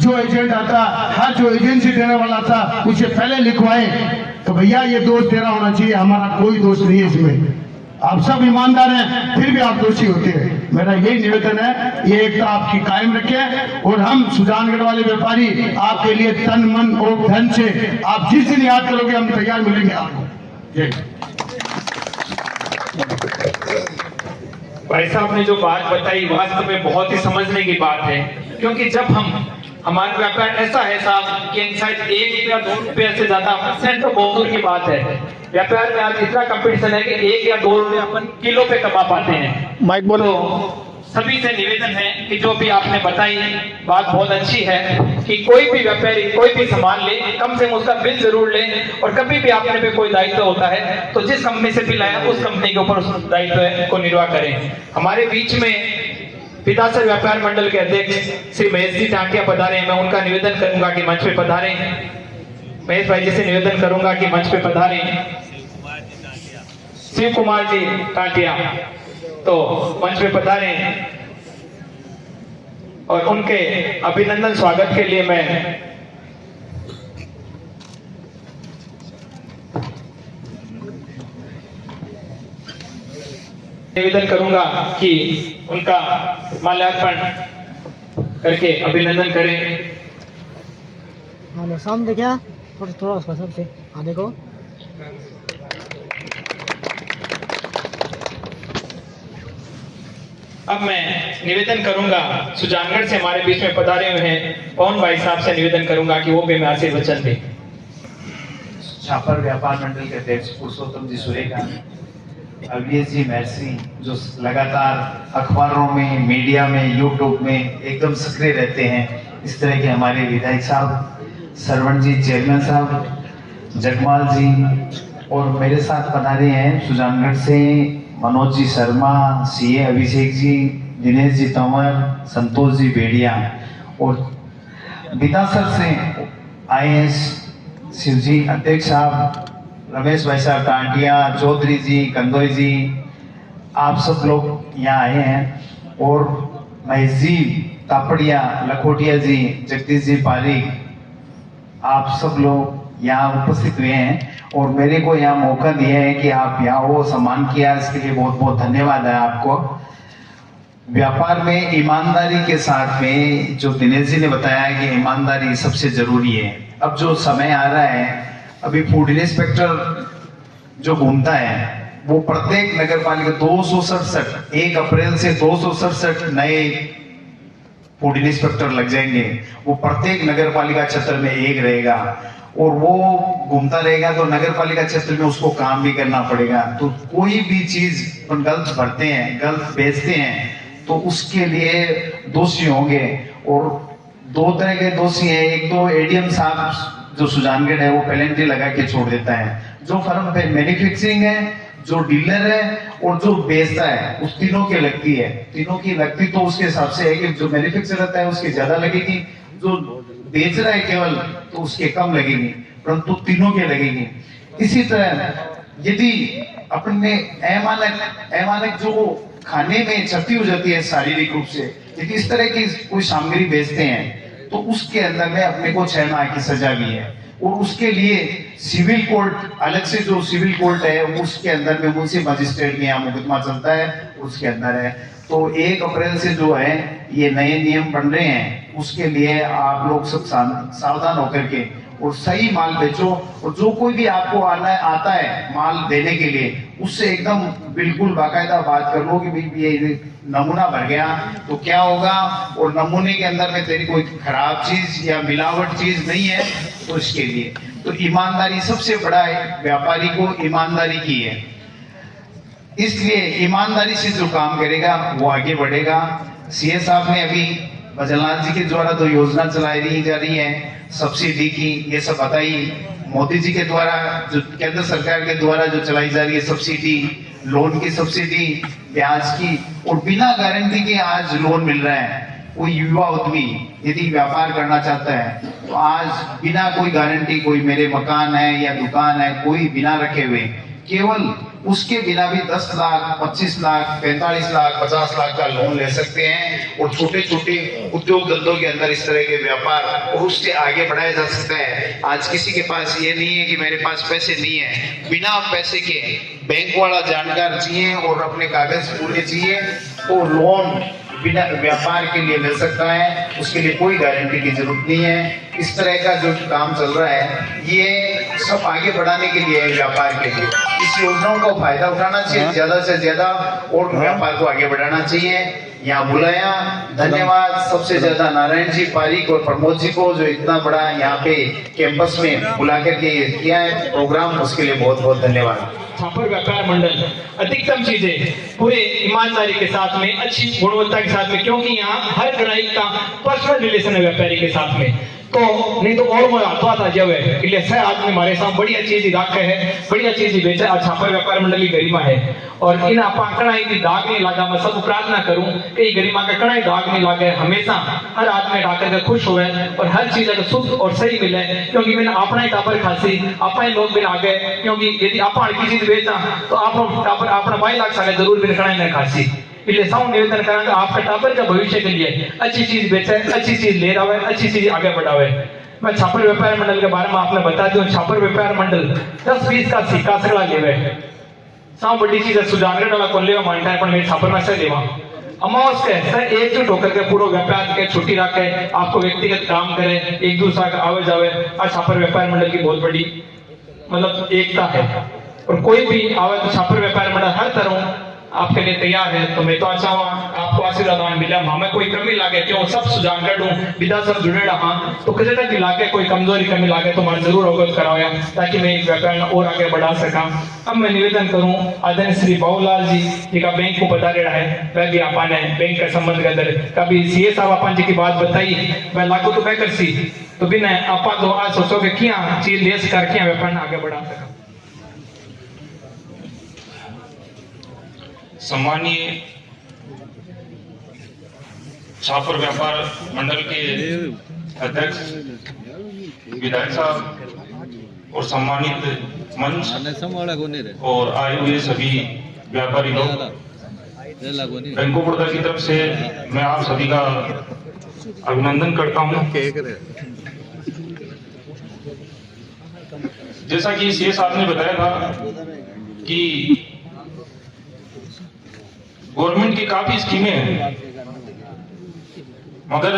जो एजेंट आता, हर जो एजेंसी देने वाला था, उसे पहले लिखवाएं। तो भैया ये दोस्त तेरा होना चाहिए, हमारा कोई दोस्त नहीं है इसमें। आप सब ईमानदार हैं, फिर भी आप दोषी होते हैं। मेरा यही निवेदन है, ये एकता आपकी कायम रखें। और हम सुजानगढ़ वाले व्यापारी आपके लिए तन मन और धन से, आप जिस दिन याद करोगे हम तैयार मिलेंगे आपको। जय। भाई साहब ने जो बात बताई वास्तव में बहुत ही समझने की बात है, क्योंकि जब हमारा व्यापार ऐसा है साहब कि शायद 1 या 2 रुपये से ज्यादा परसेंट तो बहुत दूर की बात है। व्यापार में आज इतना कंपटीशन है कि 1 या 2 रुपये अपन किलो पे कमा पाते हैं। माइक बोलो। तो सभी से निवेदन है कि जो भी आपने बताई बात बहुत अच्छी है कि कोई भी व्यापारी कोई भी सामान ले, कम से कम उसका बिल जरूर ले, और कभी भी आपने पे कोई दायित्व होता है तो जिस कंपनी से बिल आया उस कंपनी के ऊपर उस दायित्व को निर्वाह करें। हमारे बीच में पितासर व्यापार मंडल के अध्यक्ष श्री महेश जी टाटिया पधारे हैं। मैं उनका निवेदन करूंगा कि मंच पे पधारे। महेश भाई जी से निवेदन करूंगा कि मंच पे पधारे। शिव कुमार जी टाटिया तो मंच पे पधारे, और उनके अभिनंदन स्वागत के लिए मैं निवेदन करूंगा कि उनका माल्यार्पण करके अभिनंदन करें। हाँ सामने क्या थोड़ा उसका सबसे हाँ देखो। अब मैं निवेदन करूंगा, सुजानगढ़ से हमारे बीच में पधारे हुए हैं पवन भाई साहब से निवेदन करूंगा कि वो भी मैं आशीर्वचन दें। छापर व्यापार मंडल के अध्यक्ष पुरुषोत्तम जी सुरेगा, अवलेश जी महर्षि जो लगातार अखबारों में, मीडिया में, यूट्यूब में एकदम सक्रिय रहते हैं, इस तरह के हमारे विधायक साहब, सरवण जी चेयरमैन साहब, जगमाल जी, और मेरे साथ पधारे हैं सुजानगढ़ से मनोज जी शर्मा, सीए अभिषेक जी, दिनेश जी तंवर, संतोष जी बेड़िया, और बिदासर से आए हैं शिवजी अध्यक्ष साहब, रमेश भाई साहब टांटिया, चौधरी जी, कंदोई जी, आप सब लोग यहाँ आए हैं। और महेश जी तापड़िया, लखोटिया जी, जगदीश जी पारिक, आप सब लोग यहाँ उपस्थित हुए हैं और मेरे को यहाँ मौका दिया है कि आप यहाँ हो, सम्मान किया, इसके लिए बहुत बहुत धन्यवाद है आपको। व्यापार में ईमानदारी के साथ में जो दिनेश जी ने बताया कि ईमानदारी सबसे जरूरी है। अब जो समय आ रहा है, अभी फूड इंस्पेक्टर जो घूमता है वो प्रत्येक नगर पालिका 267 1 अप्रैल से 267 नए फूड इंस्पेक्टर लग जाएंगे। वो प्रत्येक नगर पालिका क्षेत्र में एक रहेगा और वो घूमता रहेगा, तो नगर पालिका क्षेत्र में उसको काम भी करना पड़ेगा। तो कोई भी चीज गलत भरते हैं, गलत बेचते हैं, तो उसके लिए दोषी होंगे। और 2 तरह के दोषी हैं। एक तो एडीएम साहब जो सुजानगढ़ है वो पेनल्टी लगा के छोड़ देता है। जो फर्म पे मैन्युफैक्चरिंग है, जो डीलर है और जो बेचता है, उस तीनों की लगती है। तीनों की लगती तो उसके हिसाब से है कि जो मैन्युफैक्चर रहता है उसकी ज्यादा लगेगी, जो बेच रहा है केवल तो उसके कम लगेगी, परंतु तीनों के लगेगी। इसी तरह यदि अपने अमानक जो खाने में क्षति हो जाती है शारीरिक रूप से, यदि इस तरह की कोई सामग्री बेचते हैं तो उसके अंदर में अपने को 6 माह की सजा भी है। और उसके लिए सिविल कोर्ट अलग से, जो सिविल कोर्ट है उसके अंदर में मुंशी मजिस्ट्रेट में यहाँ मुकदमा चलता है, उसके अंदर है। तो 1 अप्रैल से जो है ये नए नियम बन रहे हैं, उसके लिए आप लोग सब सावधान होकर के और सही माल बेचो। और जो कोई भी आपको आता है माल देने के लिए, उससे एकदम बिल्कुल बाकायदा बात कर लो कि भाई ये नमूना भर गया तो क्या होगा, और नमूने के अंदर में तेरी कोई खराब चीज या मिलावट चीज नहीं है, तो इसके लिए तो ईमानदारी सबसे बड़ा है। व्यापारी को ईमानदारी की है। इसलिए ईमानदारी से जो काम करेगा वो आगे बढ़ेगा। सीएम साहब ने अभी भजनलाल जी के द्वारा जो योजना चलाई जा रही है सब्सिडी की, ये सब बताई। मोदी जी के द्वारा जो केंद्र सरकार के द्वारा जो चलाई जा रही है सब्सिडी, लोन की सब्सिडी, ब्याज की, और बिना गारंटी के आज लोन मिल रहा है। कोई युवा उद्यमी यदि व्यापार करना चाहता है तो आज बिना कोई गारंटी, कोई मेरे मकान है या दुकान है, कोई बिना रखे हुए, केवल उसके बिना भी 10 लाख, 25 लाख, 45 लाख, 50 लाख का लोन ले सकते हैं। और छोटे छोटे उद्योग धंधों के अंदर इस तरह के व्यापार और उससे आगे बढ़ाया जा सकता है। आज किसी के पास ये नहीं है कि मेरे पास पैसे नहीं है, बिना पैसे के बैंक वाला जानकार चाहिए और अपने कागज पूरे चाहिए तो लोन बिना व्यापार के लिए मिल सकता है। उसके लिए कोई गारंटी की जरूरत नहीं है। इस तरह का जो काम चल रहा है ये सब आगे बढ़ाने के लिए है, व्यापार के लिए। इस योजनाओं का फायदा उठाना चाहिए ज्यादा से ज्यादा और व्यापार को आगे बढ़ाना चाहिए। यहाँ बुलाया, धन्यवाद सबसे ज्यादा नारायण जी पारिक और प्रमोद जी को, जो इतना बड़ा यहाँ पे कैंपस में बुला करके किया है प्रोग्राम, उसके लिए बहुत बहुत धन्यवाद। छापर व्यापार मंडल अधिकतम चीजें पूरे ईमानदारी के साथ में, अच्छी गुणवत्ता के साथ में, क्योंकि यहाँ हर ग्राहक का पर्सनल रिलेशन है व्यापारी के साथ में। तो नहीं तो और वो आता था जब है कि सर आदमी हमारे साथ बढ़िया चीज ही रखा है, बढ़िया चीज ही बेचा। और छापर व्यापार मंडल की गरिमा है और इन आपा कणाई की दाग नहीं लगा। मैं सब प्रार्थना करूं कि गरिमा का कणाई दाग नहीं लगे, हमेशा हर आदमी डाकर के खुश होवे और हर चीज अगर शुद्ध और सही मिले। क्योंकि मैंने अपना ही टापर खासी, अपना ही लोग भी आगे, क्योंकि यदि आप हल्की चीज बेचा तो आप टापर अपना 22 लाख साल जरूर भी कणाई नहीं खासी। इसलिए सब निवेदन करेंगे आपके टापर का भविष्य के लिए अच्छी चीज बेचे, अच्छी चीज ले रहा है, अच्छी चीज आगे बढ़ावे। मैं छापर व्यापार मंडल के बारे में आपने बता दूं, छापर व्यापार मंडल 10-20 का सिक्का सगड़ा लेवे सब बड़ी चीज सुजानगढ़ वाला कौन लेवा मानता है, पर मेरे छापर में से देवा अमावस के सर एकजुट होकर के पूरा व्यापार के छुट्टी रख के आपको व्यक्तिगत काम करे, एक दूसरा का आवे जावे। और छापर व्यापार मंडल की बहुत बड़ी मतलब एकता है और कोई भी आवे तो छापर व्यापार मंडल हर तरह आपके लिए तैयार है। तो मैं तो अच्छा हूँ आपको आशीर्वाद मिला, हमें कोई कमी लागे क्यों सब सुजानगढ़ हूँ विदा सब जुड़े रहा, तो किसी तक भी लागे कोई कमजोरी कमी लागे तो मैं जरूर अवगत कराया ताकि मैं एक व्यापार और आगे बढ़ा सका। अब मैं निवेदन करूँ आदरणीय श्री बाबूलाल जी का बैंक को बता रहा है, वह भी आपा ने बैंक का संबंध के अंदर कभी सीए साहब आपा जी की बात बताई, मैं लागू तो कर सी तो भी आपा तो आज सोचो कि क्या चीज ले सकर क्या व्यापार आगे बढ़ा सका। सम्मानीय छापर व्यापार मंडल के अध्यक्ष विधायक साहब और सम्मानित मंच और आए हुए सभी व्यापारी लोग, बैंक ऑफ बड़ौदा की तरफ से मैं आप सभी का अभिनंदन करता हूं। जैसा कि सीए साहब ने बताया था कि गवर्नमेंट की काफी स्कीमें हैं, मगर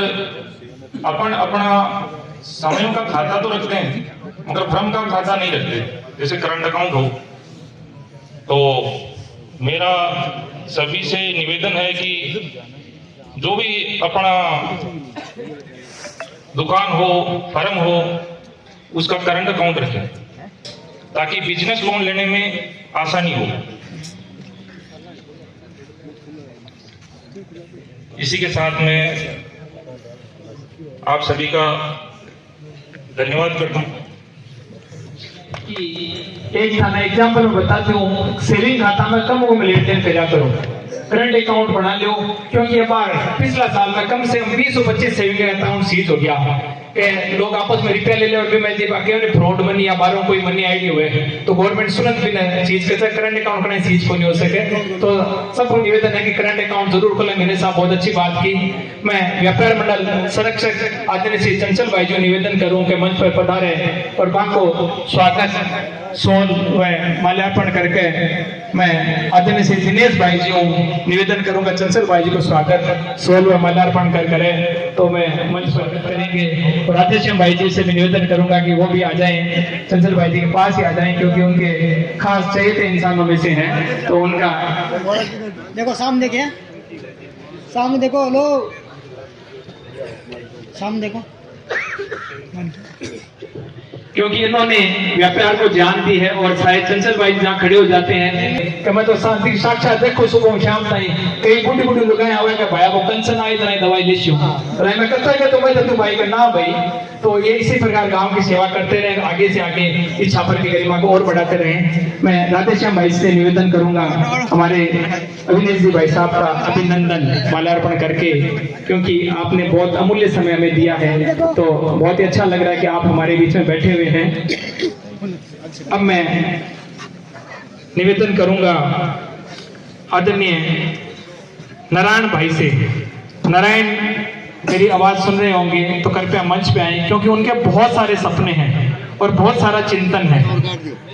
अपन अपना समयों का खाता तो रखते हैं मगर भ्रम का खाता नहीं रखते। जैसे करंट अकाउंट हो, तो मेरा सभी से निवेदन है कि जो भी अपना दुकान हो, फर्म हो, उसका करंट अकाउंट रखें ताकि बिजनेस लोन लेने में आसानी हो। इसी के साथ मैं आप सभी का धन्यवाद करता हूँ। एक एग्जाम्पल में बताती हूँ, सेविंग खाता में कम उम्र लेन देन करा करो, करंट अकाउंट बना लो, क्योंकि ये बार पिछला साल में कम से कम 20-25 सेविंग अकाउंट सीज हो गया कि लोग आपस में रुपया ले ले और मैं फ्रॉड मनी या बाहरों कोई मनी आईडी हुए तो गवर्नमेंट सुनत भी नहीं चीज के करंट अकाउंट करने सीज को नहीं हो सके। तो सबको निवेदन है कि करंट अकाउंट जरूर खोलें। मैंने साहब बहुत अच्छी बात की। मैं व्यापार मंडल संरक्षक आदरणीय श्री चंचल भाई जो निवेदन करूं कि मंच पर पधारे और बाको स्वागत सोल व माल्यार्पण करके मैं आदरणीय श्री दिनेश भाई जी हूँ निवेदन करूंगा चंचल भाई जी को स्वागत सोल व माल्यार्पण कर करे तो मैं मंच पर करेंगे। और अध्यक्ष भाई जी से भी निवेदन करूंगा कि वो भी आ जाएं, चंचल भाई जी के पास ही आ जाएं, क्योंकि उनके खास चहेते इंसानों में से हैं। तो उनका देखो सामने देखिए, सामने देखो, लो सामने देखो। क्योंकि इन्होंने व्यापार को जान दी है। और शायद चंचल भाई जहाँ खड़े हो जाते हैं कि मैं तो शांति साक्षात देखो सुबह शाम ताई कई बुढ़ी बुढ़ी लोग आवे के भाई वो कंचन आई तना दवाई ले शू मैं कहता है कि तो मैं तो भाई का ना भाई। तो ये इसी प्रकार गांव की सेवा करते रहे, आगे से आगे इस छापर की गरिमा को और बढ़ाते रहे। मैं राधेश्याम भाई से निवेदन करूंगा हमारे अविनेश जी भाई साहब का अभिनंदन माल्यार्पण करके, क्योंकि आपने बहुत अमूल्य समय हमें दिया है। तो बहुत ही अच्छा लग रहा है कि आप हमारे बीच में बैठे हुए हैं। अब मैं निवेदन करूंगा आदरणीय नारायण भाई से। नारायण मेरी आवाज सुन रहे होंगे तो कृपया मंच पे आए, क्योंकि उनके बहुत सारे सपने हैं और बहुत सारा चिंतन है।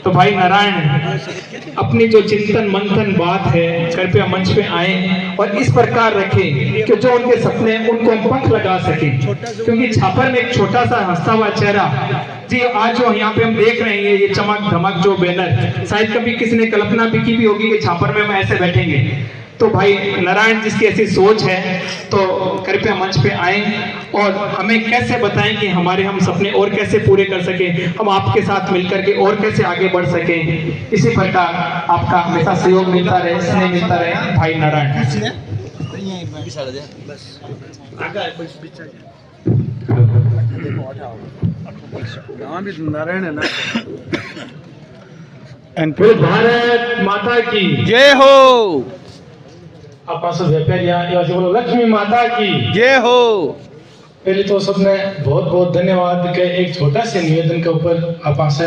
तो भाई नारायण अपनी जो चिंतन मंथन बात है कृपया मंच पे आए और इस प्रकार रखें कि जो उनके सपने हैं उनको हम पंख लगा सके। क्योंकि छापर में एक छोटा सा हंसता हुआ चेहरा जी आज जो यहाँ पे हम देख रहे हैं ये चमक धमक जो बैनर शायद कभी किसी ने कल्पना भी की भी होगी कि छापर में हम ऐसे बैठेंगे। तो भाई नारायण जिसकी ऐसी सोच है तो कृपया मंच पे आए और हमें कैसे बताएं कि हमारे हम सपने और कैसे पूरे कर सके, हम आपके साथ मिलकर के और कैसे आगे बढ़ सके। इसी प्रकार आपका हमेशा सहयोग मिलता रहे, स्नेह मिलता रहे भाई नारायण। नारायण है ना। भारत माता की जय हो, आप सब व्यापारिया बोलो लक्ष्मी माता की जय हो। पहले तो सबने बहुत बहुत धन्यवाद के एक छोटा से निवेदन के ऊपर आप से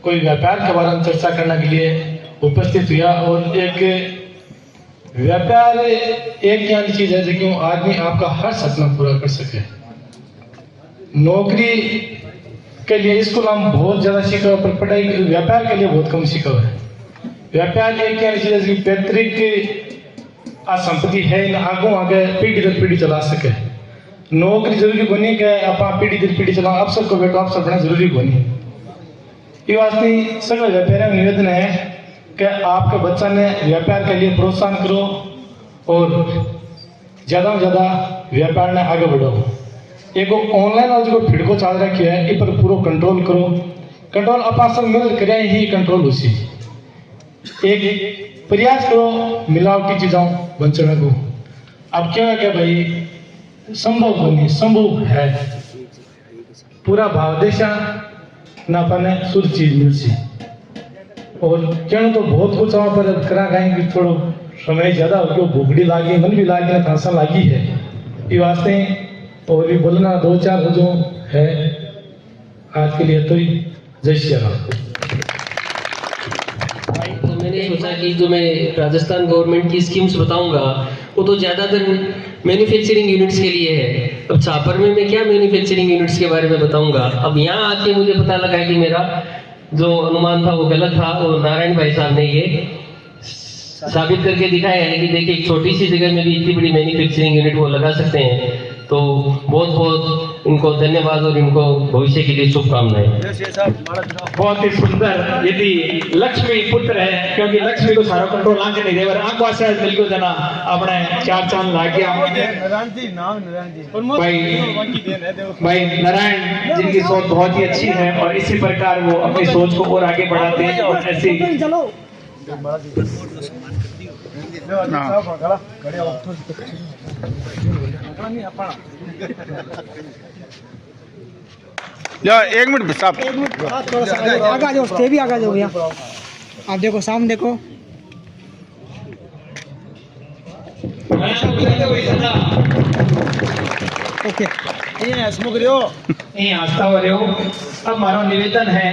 कोई व्यापार के बारे में चर्चा करने के लिए उपस्थित हुआ। और एक व्यापार एक यहाँ चीज है जो कि आदमी आपका हर सपना पूरा कर सके। नौकरी के लिए स्कूल हम बहुत ज्यादा सीखा हुआ पर पढ़ाई व्यापार के लिए बहुत कम सीखा हुआ है। व्यापार एक यहाँ चीज है पैतृक संपत्ति है इन आगो आगे पीढ़ी दर पीढ़ी चला सके। नौकरी जरूरी बनी के आप पीढ़ी दर पीढ़ी चला अफसर को बेटो अफसर बना जरूरी बनी। ये वास्ते सगले व्यापार में निवेदन है कि आपके बच्चा ने व्यापार के लिए प्रोत्साहन करो और ज्यादा से ज्यादा व्यापार ने आगे बढ़ो। एक ऑनलाइन और जो फिड़को चल रखी है इस पर पूरा कंट्रोल करो। कंट्रोल अपना सब मिल करें ही कंट्रोल उसी एक प्रयास करो मिलावटी चीजों बचने को। अब क्या है कि भाई संभव बनी संभव है पूरा भाव देशा ना पाने शुद्ध चीज मिल सी। और क्या तो बहुत कुछ वहाँ पर करा गए कि थोड़ा समय ज्यादा हो गया भूखड़ी लागी मन भी लागी खांसा लागी है ये वास्ते और भी बोलना दो चार जो है आज के लिए तो ही जय श्री राम। मैंने सोचा कि जो मैं राजस्थान गवर्नमेंट की स्कीम्स बताऊंगा वो तो ज़्यादातर मैन्युफैक्चरिंग यूनिट्स के लिए है। अब छापर में मैं क्या मैन्युफैक्चरिंग यूनिट्स के बारे में बताऊंगा। अब यहाँ आके मुझे पता लगा कि मेरा जो अनुमान था वो गलत था और नारायण भाई साहब ने ये साबित करके दिखाया है कि देखिए एक छोटी सी जगह में भी इतनी बड़ी मैन्युफैक्चरिंग यूनिट वो लगा सकते हैं। तो बहुत बहुत इनको धन्यवाद और इनको भविष्य के लिए शुभकामनाएं। बहुत ही सुंदर यदि लक्ष्मी पुत्र है क्योंकि लक्ष्मी को सारा कंट्रोल आंके नहीं देवर आंख वासे बिल्कुल जना अपने चार चांद लाग गया भाई नारायण जिनकी सोच बहुत ही अच्छी है और इसी प्रकार वो अपनी सोच को और आगे बढ़ाते हैं और ऐसी एक मिनट साहब थोड़ा सा आगे आ जाओ स्टे भी आगे आ जाओ भैया। आप देखो सामने देखो ओके ये हसमुख रहो ये हंसता हो रहे हो। अब मारो निवेदन है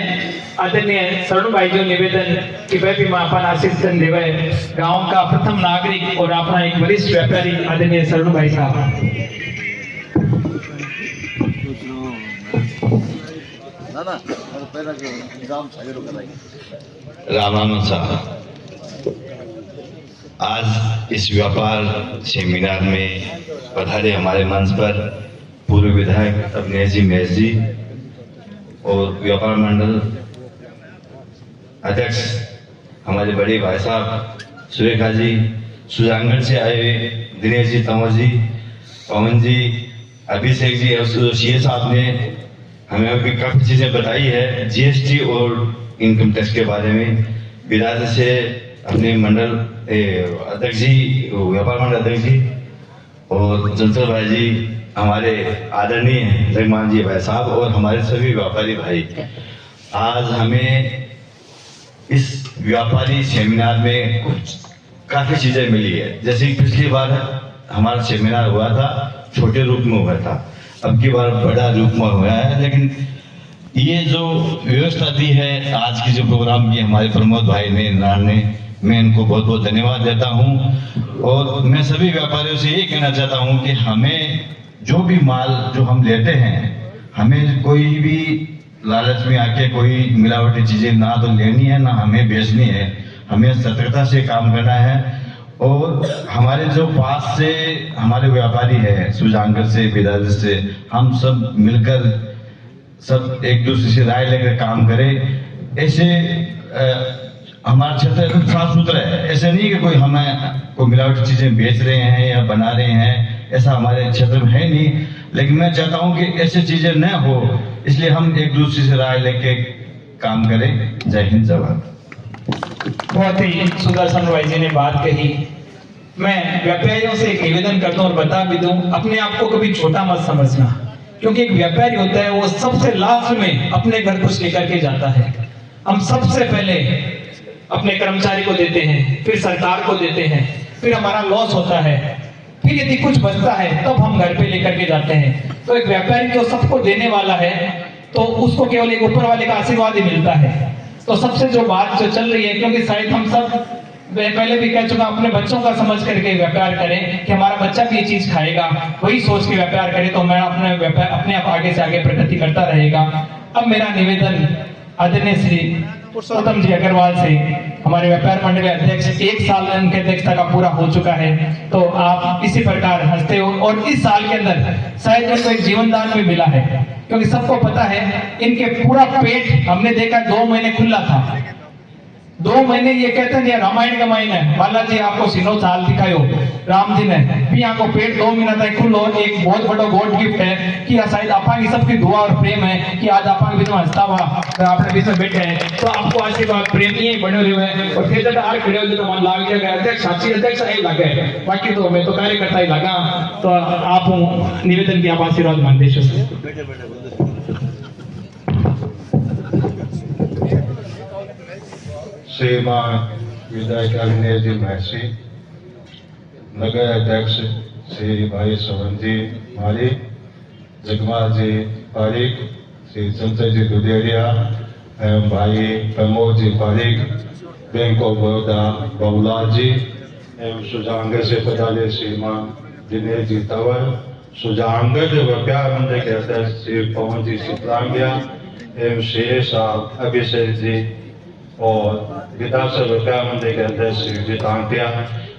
आदरणीय शरण भाई जो निवेदन कि वह भी अपन आशीष देवे गांव का प्रथम नागरिक और अपना एक वरिष्ठ व्यापारी आदरणीय शरण भाई साहब। रामानंद साहब आज इस व्यापार सेमिनार में पधारे हमारे मंच पर पूर्व विधायक अविनेश जी मैस जी और व्यापार मंडल अध्यक्ष हमारे बड़े भाई साहब सुरेखा जी, सुजानगढ़ से आए हुए दिनेश जी, तंवर जी, पवन जी, अभिषेक जी और सीए साहब ने हमें अभी काफ़ी चीज़ें बताई है जीएसटी और इनकम टैक्स के बारे में। विरासत से अपने मंडल अध्यक्ष जी, व्यापार मंडल अध्यक्ष जी और जंतर भाई जी, हमारे आदरणीय जगमान जी भाई साहब और हमारे सभी व्यापारी भाई, आज हमें इस व्यापारी सेमिनार में कुछ काफ़ी चीज़ें मिली है। जैसे कि पिछली बार हमारा सेमिनार हुआ था छोटे रूप में हुआ था, अब की बार बड़ा रूप में हुआ है। लेकिन ये जो व्यवस्था दी है, आज की जो प्रोग्राम की हमारे प्रमोद भाई ने, नारायण ने, मैं इनको बहुत बहुत धन्यवाद देता हूँ। और मैं सभी व्यापारियों से ये कहना चाहता हूँ कि हमें जो भी माल जो हम लेते हैं, हमें कोई भी लालच में आके कोई मिलावटी चीज़ें ना तो लेनी है ना हमें बेचनी है। हमें सतर्कता से काम करना है। और हमारे जो पास से हमारे व्यापारी है सुजानगढ़ से, बिदार से, हम सब मिलकर सब एक दूसरे से राय लेकर काम करें। ऐसे हमारा क्षेत्र एकदम साफ सुथरा है। ऐसे नहीं कि कोई हमें कोई मिलावटी चीज़ें बेच रहे हैं या बना रहे हैं, ऐसा हमारे क्षेत्र में है नहीं। लेकिन मैं चाहता हूं कि ऐसी चीज़ें न हो, इसलिए हम एक दूसरे से राय लेके काम करें। जय हिंद, जय भारत। बहुत ही सुदर्शन भाई जी ने बात कही। मैं व्यापारियों से एक निवेदन करता हूँ और बता भी दूं, अपने आप को कभी छोटा मत समझना, क्योंकि एक व्यापारी होता है वो सबसे लास्ट में अपने घर कुछ लेकर के जाता है। हम सबसे पहले अपने कर्मचारी को देते हैं, फिर सरकार को देते हैं, फिर हमारा लॉस होता है, फिर यदि कुछ बचता है तब हम घर पे लेकर के जाते हैं। तो एक व्यापारी जो सबको देने वाला है तो उसको केवल एक ऊपर वाले का आशीर्वाद ही मिलता है। तो सबसे जो बात जो चल रही है, क्योंकि शायद हम सब पहले भी कह चुका, अपने बच्चों का समझ करके व्यापार करें कि हमारा बच्चा भी ये चीज खाएगा, वही सोच के व्यापार करें तो मैं अपने व्यापार अपने आप आगे से आगे प्रगति करता रहेगा। अब मेरा निवेदन आदरणीय श्री पुरुषोत्तम जी अग्रवाल से, हमारे व्यापार मंडल के अध्यक्ष, 1 साल उनके अध्यक्षता का पूरा हो चुका है, तो आप इसी प्रकार हंसते हो। और इस साल के अंदर शायद उनको एक जीवन दान भी मिला है, क्योंकि सबको पता है इनके पूरा पेट हमने देखा 2 महीने खुला था। 2 महीने ये कहते हैं रामायण का महीना है, बालाजी आपको सिनो साल दिखायो राम जी ने भी आपको पेट 2 महीना तक खुलो। एक बहुत बड़ा गॉड गिफ्ट है कि शायद आपा की सबकी दुआ और प्रेम है कि आज आपा के बीच में हंसता हुआ आपने बीच में बैठे हैं, तो आपको आशीर्वाद प्रेम ही बने हुए हैं। और फिर जब आर खड़े हो तो मन लाग गया अध्यक्ष, साची अध्यक्ष आई लगे, बाकी तो मैं तो कार्यकर्ता ही लगा। तो आप निवेदन की आप आशीर्वाद मानते हैं। श्रीमान विधायक अग्नेय जी महर्षि, नगर अध्यक्ष श्री भाई सोहन जी माली, जगमाल जी पारिक, श्री संजय जी दुधेरिया एवं भाई प्रमोद जी पारिक, बैंक ऑफ बड़ौदा बाबूलाल जी एवं सुजानगढ़ से पधारे श्रीमान दिनेश जी तंवर, सुजानगढ़ व्यापार मंडल के अध्यक्ष श्री पवन जी शीतलांगिया एवं शेर साहब अभिषेक जी, और विधानसभा व्यापार मंडल के अध्यक्ष श्री जीतांतिया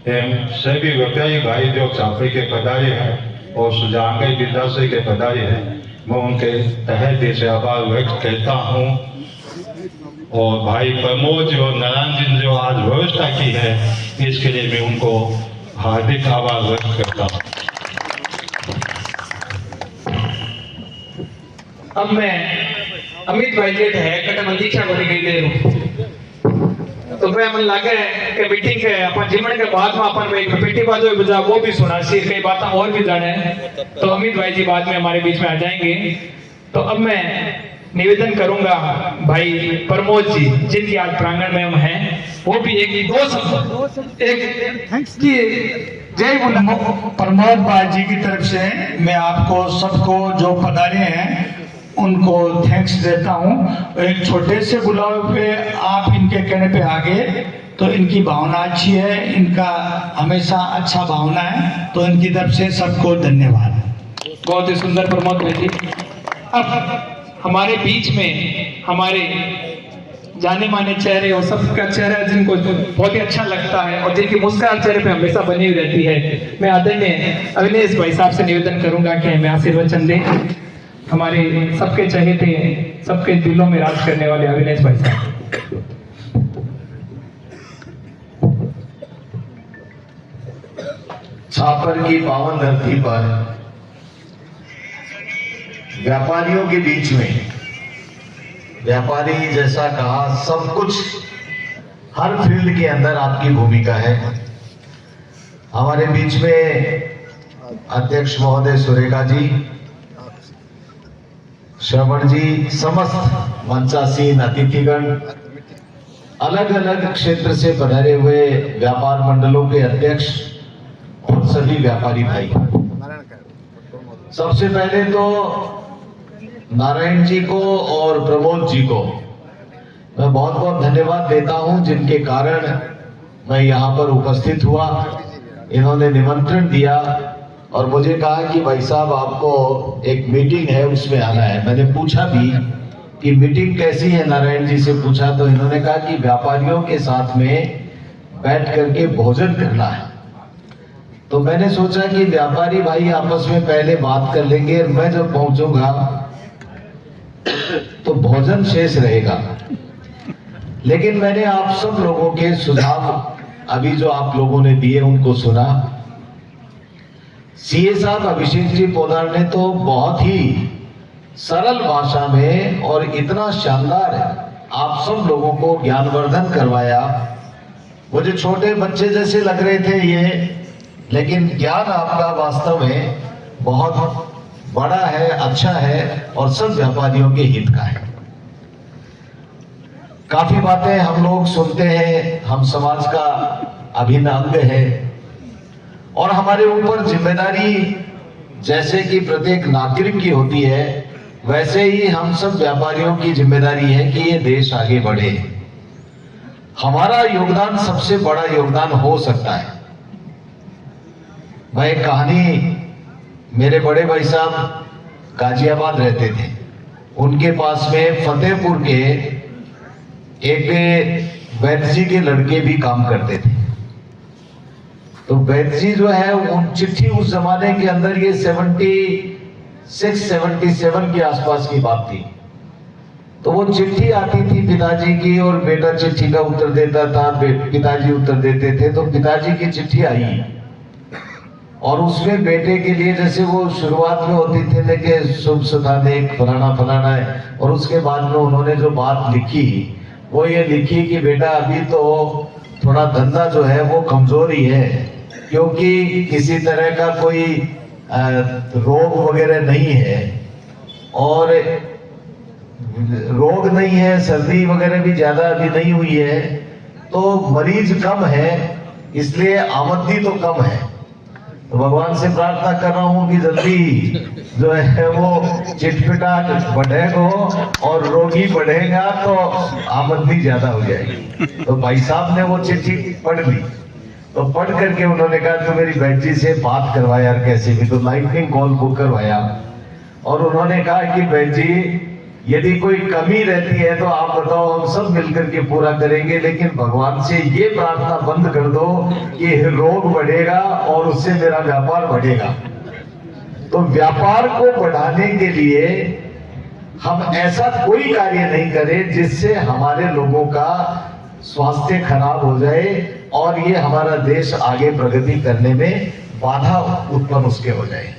एवं सभी व्यापारी भाई जो चापे के पधारे हैं और सुजानगढ़ विधानसभा के पधारे हैं, मैं उनके तहे दिल से आभार व्यक्त करता हूँ। और भाई प्रमोद जी और नारायण जी ने जो आज व्यवस्था की है, इसके लिए मैं उनको हार्दिक आभार व्यक्त करता हूँ। अब मैं अमित भाई जी है कटे मन दीक्षा को गई दे तो मैं मन लगे कि मीटिंग के अपन जिमन के बाद में अपन एक पेटी बाजू बजा वो भी सुना सी, कई बातें और भी जाने, तो अमित भाई जी बाद में हमारे बीच में आ जाएंगे। तो अब मैं निवेदन करूंगा भाई प्रमोद जी, जिनकी आज प्रांगण में हम हैं, वो भी एक दो शब्द एक थैंक्स की जय बोला। प्रमोद भाई जी की तरफ से मैं आपको सबको जो पधारे हैं उनको थैंक्स देता हूं। एक छोटे से बुलावे पे आप इनके कहने पे आ गए, तो इनकी भावना अच्छी है, इनका हमेशा अच्छा भावना है, तो इनकी तरफ से सबको धन्यवाद। बहुत ही सुंदर प्रमोद भाई जी। अब हमारे बीच में हमारे जाने माने चेहरे और सबका चेहरा जिनको बहुत ही अच्छा लगता है और जिनकी मुस्कान चेहरे पे हमेशा बनी हुई रहती है, मैं आदरणीय अविनेश भाई साहब से निवेदन करूंगा कि हमें आशीर्वचन दें। हमारे सबके चहेते सबके दिलों में राज करने वाले अविनेश भाई साहब। छापर की पावन धरती पर व्यापारियों के बीच में, व्यापारी जैसा कहा, सब कुछ हर फील्ड के अंदर आपकी भूमिका है। हमारे बीच में अध्यक्ष महोदय सुरेखा जी, श्रवण जी, समस्त मंचासीन अतिथिगण, अलग अलग क्षेत्र से पधारे हुए व्यापार मंडलों के अध्यक्ष और सभी व्यापारी भाई, सबसे पहले तो नारायण जी को और प्रमोद जी को मैं बहुत बहुत धन्यवाद देता हूं, जिनके कारण मैं यहाँ पर उपस्थित हुआ। इन्होंने निमंत्रण दिया और मुझे कहा कि भाई साहब आपको एक मीटिंग है, उसमें आना है। मैंने पूछा भी कि मीटिंग कैसी है, नारायण जी से पूछा तो इन्होंने कहा कि व्यापारियों के साथ में बैठ करके भोजन करना है। तो मैंने सोचा कि व्यापारी भाई आपस में पहले बात कर लेंगे और मैं जब पहुंचूंगा तो भोजन शेष रहेगा। लेकिन मैंने आप सब लोगों के सुझाव अभी जो आप लोगों ने दिए उनको सुना। सीए साहब अभिषेक जी पोदार ने तो बहुत ही सरल भाषा में और इतना शानदार आप सब लोगों को ज्ञानवर्धन करवाया। मुझे छोटे बच्चे जैसे लग रहे थे ये, लेकिन ज्ञान आपका वास्तव में बहुत बड़ा है, अच्छा है और सब व्यापारियों के हित का है। काफी बातें हम लोग सुनते हैं, हम समाज का अभिन्न अंग है और हमारे ऊपर जिम्मेदारी जैसे कि प्रत्येक नागरिक की होती है, वैसे ही हम सब व्यापारियों की जिम्मेदारी है कि ये देश आगे बढ़े। हमारा योगदान सबसे बड़ा योगदान हो सकता है। मैं एक कहानी, मेरे बड़े भाई साहब गाजियाबाद रहते थे, उनके पास में फतेहपुर के एक वैद्य जी के लड़के भी काम करते थे। तो वैद्य जी जो है, उन चिट्ठी उस जमाने के अंदर, ये 76-77 के आसपास की बात थी, तो वो चिट्ठी आती थी पिताजी की और बेटा चिट्ठी का उत्तर देता था, पिताजी उत्तर देते थे। तो पिताजी की चिट्ठी आई और उसमें बेटे के लिए, जैसे वो शुरुआत में होती थी ना कि शुभ सुधानेक फलाना फलाना है, और उसके बाद में उन्होंने जो बात लिखी वो ये लिखी कि बेटा अभी तो थोड़ा धंधा जो है वो कमजोरी है, क्योंकि किसी तरह का कोई रोग वगैरह नहीं है, और रोग नहीं है, सर्दी वगैरह भी ज्यादा अभी नहीं हुई है, तो मरीज कम है, इसलिए आमदनी तो कम है। तो भगवान से प्रार्थना कर रहा हूँ कि जल्दी जो है वो चिटपिटाट बढ़ेगा और रोगी बढ़ेगा तो आमदनी ज्यादा हो जाएगी। तो भाई साहब ने वो चिट्ठी पढ़ ली, तो पढ़ करके उन्होंने कहा तो मेरी बहन जी से बात करवाया यार, कैसे भी, तो लाइटनिंग कॉल बुक करवाया और उन्होंने कहा कि बहन जी यदि कोई कमी रहती है तो आप बताओ, हम सब मिलकर के पूरा करेंगे, लेकिन भगवान से ये प्रार्थना बंद कर दो कि रोग बढ़ेगा और उससे मेरा व्यापार बढ़ेगा। तो व्यापार को बढ़ाने के लिए हम ऐसा कोई कार्य नहीं करें जिससे हमारे लोगों का स्वास्थ्य खराब हो जाए और ये हमारा देश आगे प्रगति करने में बाधा उत्पन्न उसके हो जाए।